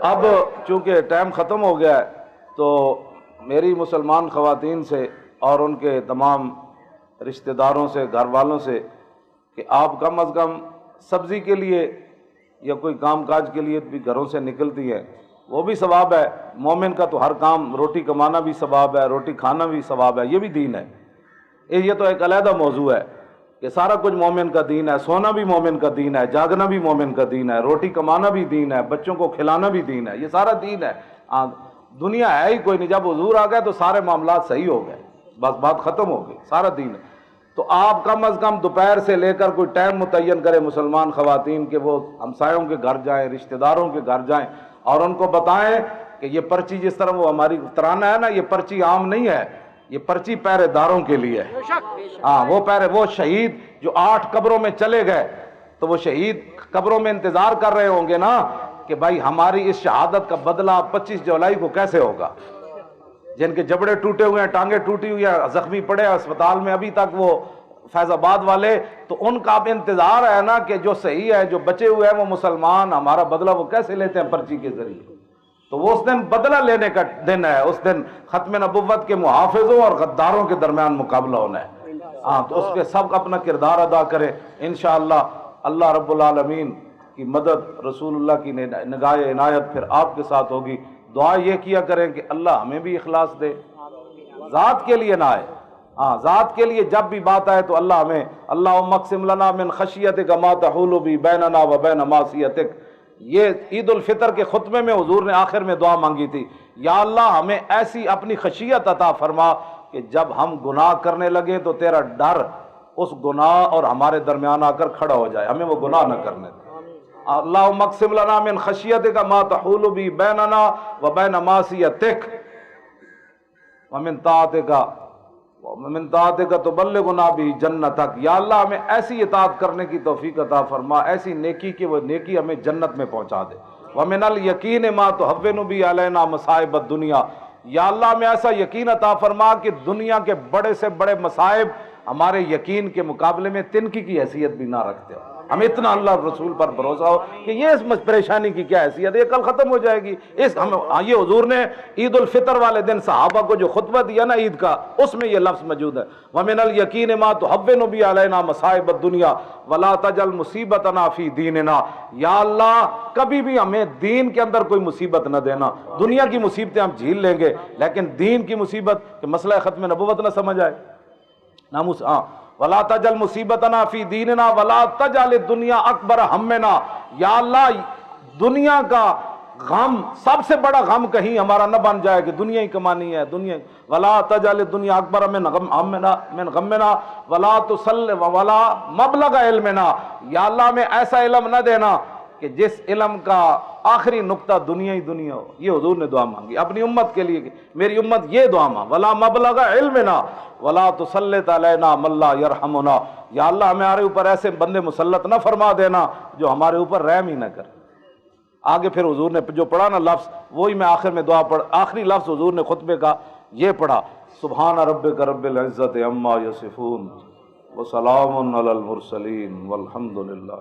اب چونکہ ٹائم ختم ہو گیا ہے تو میری مسلمان خواتین سے اور ان کے تمام رشتہ داروں سے، گھر والوں سے، کہ آپ کم از کم سبزی کے لیے یا کوئی کام کاج کے لیے بھی گھروں سے نکلتی ہیں وہ بھی ثواب ہے. مومن کا تو ہر کام، روٹی کمانا بھی ثواب ہے، روٹی کھانا بھی ثواب ہے، یہ بھی دین ہے. یہ تو ایک علیحدہ موضوع ہے کہ سارا کچھ مومن کا دین ہے. سونا بھی مومن کا دین ہے، جاگنا بھی مومن کا دین ہے، روٹی کمانا بھی دین ہے، بچوں کو کھلانا بھی دین ہے. یہ سارا دین ہے. دنیا ہے ہی کوئی نہیں. جب حضور آ گئے تو سارے معاملات صحیح ہو گئے، بس بات ختم ہو گئی، سارا دین ہے. تو آپ کم از کم دوپہر سے لے کر کوئی ٹائم متعین کریں مسلمان خواتین کے، وہ ہمسایوں کے گھر جائیں، رشتہ داروں کے گھر جائیں اور ان کو بتائیں کہ یہ پرچی جس طرح وہ ہماری ترانہ ہے نا، یہ پرچی عام نہیں ہے، یہ پرچی پہرے داروں کے لیے ہے. ہاں وہ شہید جو 8 قبروں میں چلے گئے، تو وہ شہید قبروں میں انتظار کر رہے ہوں گے نا کہ بھائی ہماری اس شہادت کا بدلہ 25 جولائی کو کیسے ہوگا. جن کے جبڑے ٹوٹے ہوئے ہیں، ٹانگیں ٹوٹی ہوئی ہیں، زخمی پڑے ہیں اسپتال میں ابھی تک وہ فیض آباد والے، تو ان کا اب انتظار ہے نا کہ جو صحیح ہے، جو بچے ہوئے ہیں وہ مسلمان، ہمارا بدلہ وہ کیسے لیتے ہیں پرچی کے ذریعے. تو وہ اس دن بدلہ لینے کا دن ہے. اس دن ختم نبوت کے محافظوں اور غداروں کے درمیان مقابلہ ہونا ہے. تو اس پہ سب اپنا کردار ادا کریں. انشاءاللہ اللہ رب العالمین کی مدد، رسول اللہ کی نگاہ عنایت پھر آپ کے ساتھ ہوگی. دعا یہ کیا کریں کہ اللہ ہمیں بھی اخلاص دے، ذات کے لیے نہ آئے. ذات کے لیے جب بھی بات آئے تو اللہ ہمیں، اللہم اقسم لنا من خشیتک ما تحول بی بیننا و بین معصیتک. یہ عید الفطر کے خطبے میں حضور نے آخر میں دعا مانگی تھی، یا اللہ ہمیں ایسی اپنی خشیت عطا فرما کہ جب ہم گناہ کرنے لگے تو تیرا ڈر اس گناہ اور ہمارے درمیان آ کر کھڑا ہو جائے، ہمیں وہ گناہ نہ کرنے دے. اللہم اقسم لنا من خشیتک ما تحول بی بیننا و بین معصیتک ومن طاعتک تبلغنا بہ جنتک. یا اللہ ہمیں ایسی اطاعت کرنے کی توفیق عطا فرما، ایسی نیکی کہ وہ نیکی ہمیں جنت میں پہنچا دے. ومن الیقین ما تہون بہ علینا مصائب الدنیا. یا اللہ ہمیں ایسا یقین عطا فرما کہ دنیا کے بڑے سے بڑے مصائب ہمارے یقین کے مقابلے میں تنکی کی حیثیت بھی نہ رکھتے ہو. ہمیں اتنا اللہ رسول پر بھروسہ ہو کہ یہ اس پریشانی کی کیا حیثیت ہے، یہ کل ختم ہو جائے گی. یہ حضور نے عید الفطر والے دن صحابہ کو جو خطبہ دیا نا عید کا، اس میں یہ لفظ موجود ہے، وَمِنَ الْيَقِينِ مَا تُحَوِّنُ بِهِ عَلَيْنَا مَصَائِبَ الدُّنْيَا وَلَا تَجْعَلْ مُصِيبَتَنَا فِي دِينِنَا. یا اللہ کبھی بھی ہمیں دین کے اندر کوئی مصیبت نہ دینا. دنیا کی مصیبتیں ہم جھیل لیں گے، لیکن دین کی مصیبت کہ مسئلہ ختم نبوت نہ سمجھ آئے. وَلَا تَجْعَلْ مُصِيبَتَنَا فِي دِينِنَا وَلَا تَجْعَلِ الدُّنْيَا أَكْبَرَ هَمِّنَا. یا اللہ دنیا کا غم، سب سے بڑا غم کہیں ہمارا نہ بن جائے کہ دنیا ہی کمانی ہے، دنیا. وَلَا تَجْعَلِ الدُّنْيَا أَكْبَرَ مِنْ غَمِّنَا وَلَا تُسَلِّطْ وَلَا مَبْلَغَ عِلْمِنَا. یا اللہ ہمیں ایسا علم نہ دینا کہ جس علم کا آخری نقطہ دنیا ہی دنیا ہو. یہ حضور نے دعا مانگی اپنی امت کے لیے، میری امت یہ دعا مانگ، وَلَا مَبْلَغَ عِلْمِنَا وَلَا تُسَلِّطْ عَلَيْنَا مَن لَّا يَرْحَمُنَا. یا اللہ ہمارے اوپر ایسے بندے مسلط نہ فرما دینا جو ہمارے اوپر رحم ہی نہ کرے. آگے پھر حضور نے جو پڑھا نا لفظ، وہی میں آخر میں دعا پڑھ، آخری لفظ حضور نے خطبے کا یہ پڑھا، سبحان ربک رب العزت عما یصفون وسلام علی المرسلین والحمد للہ.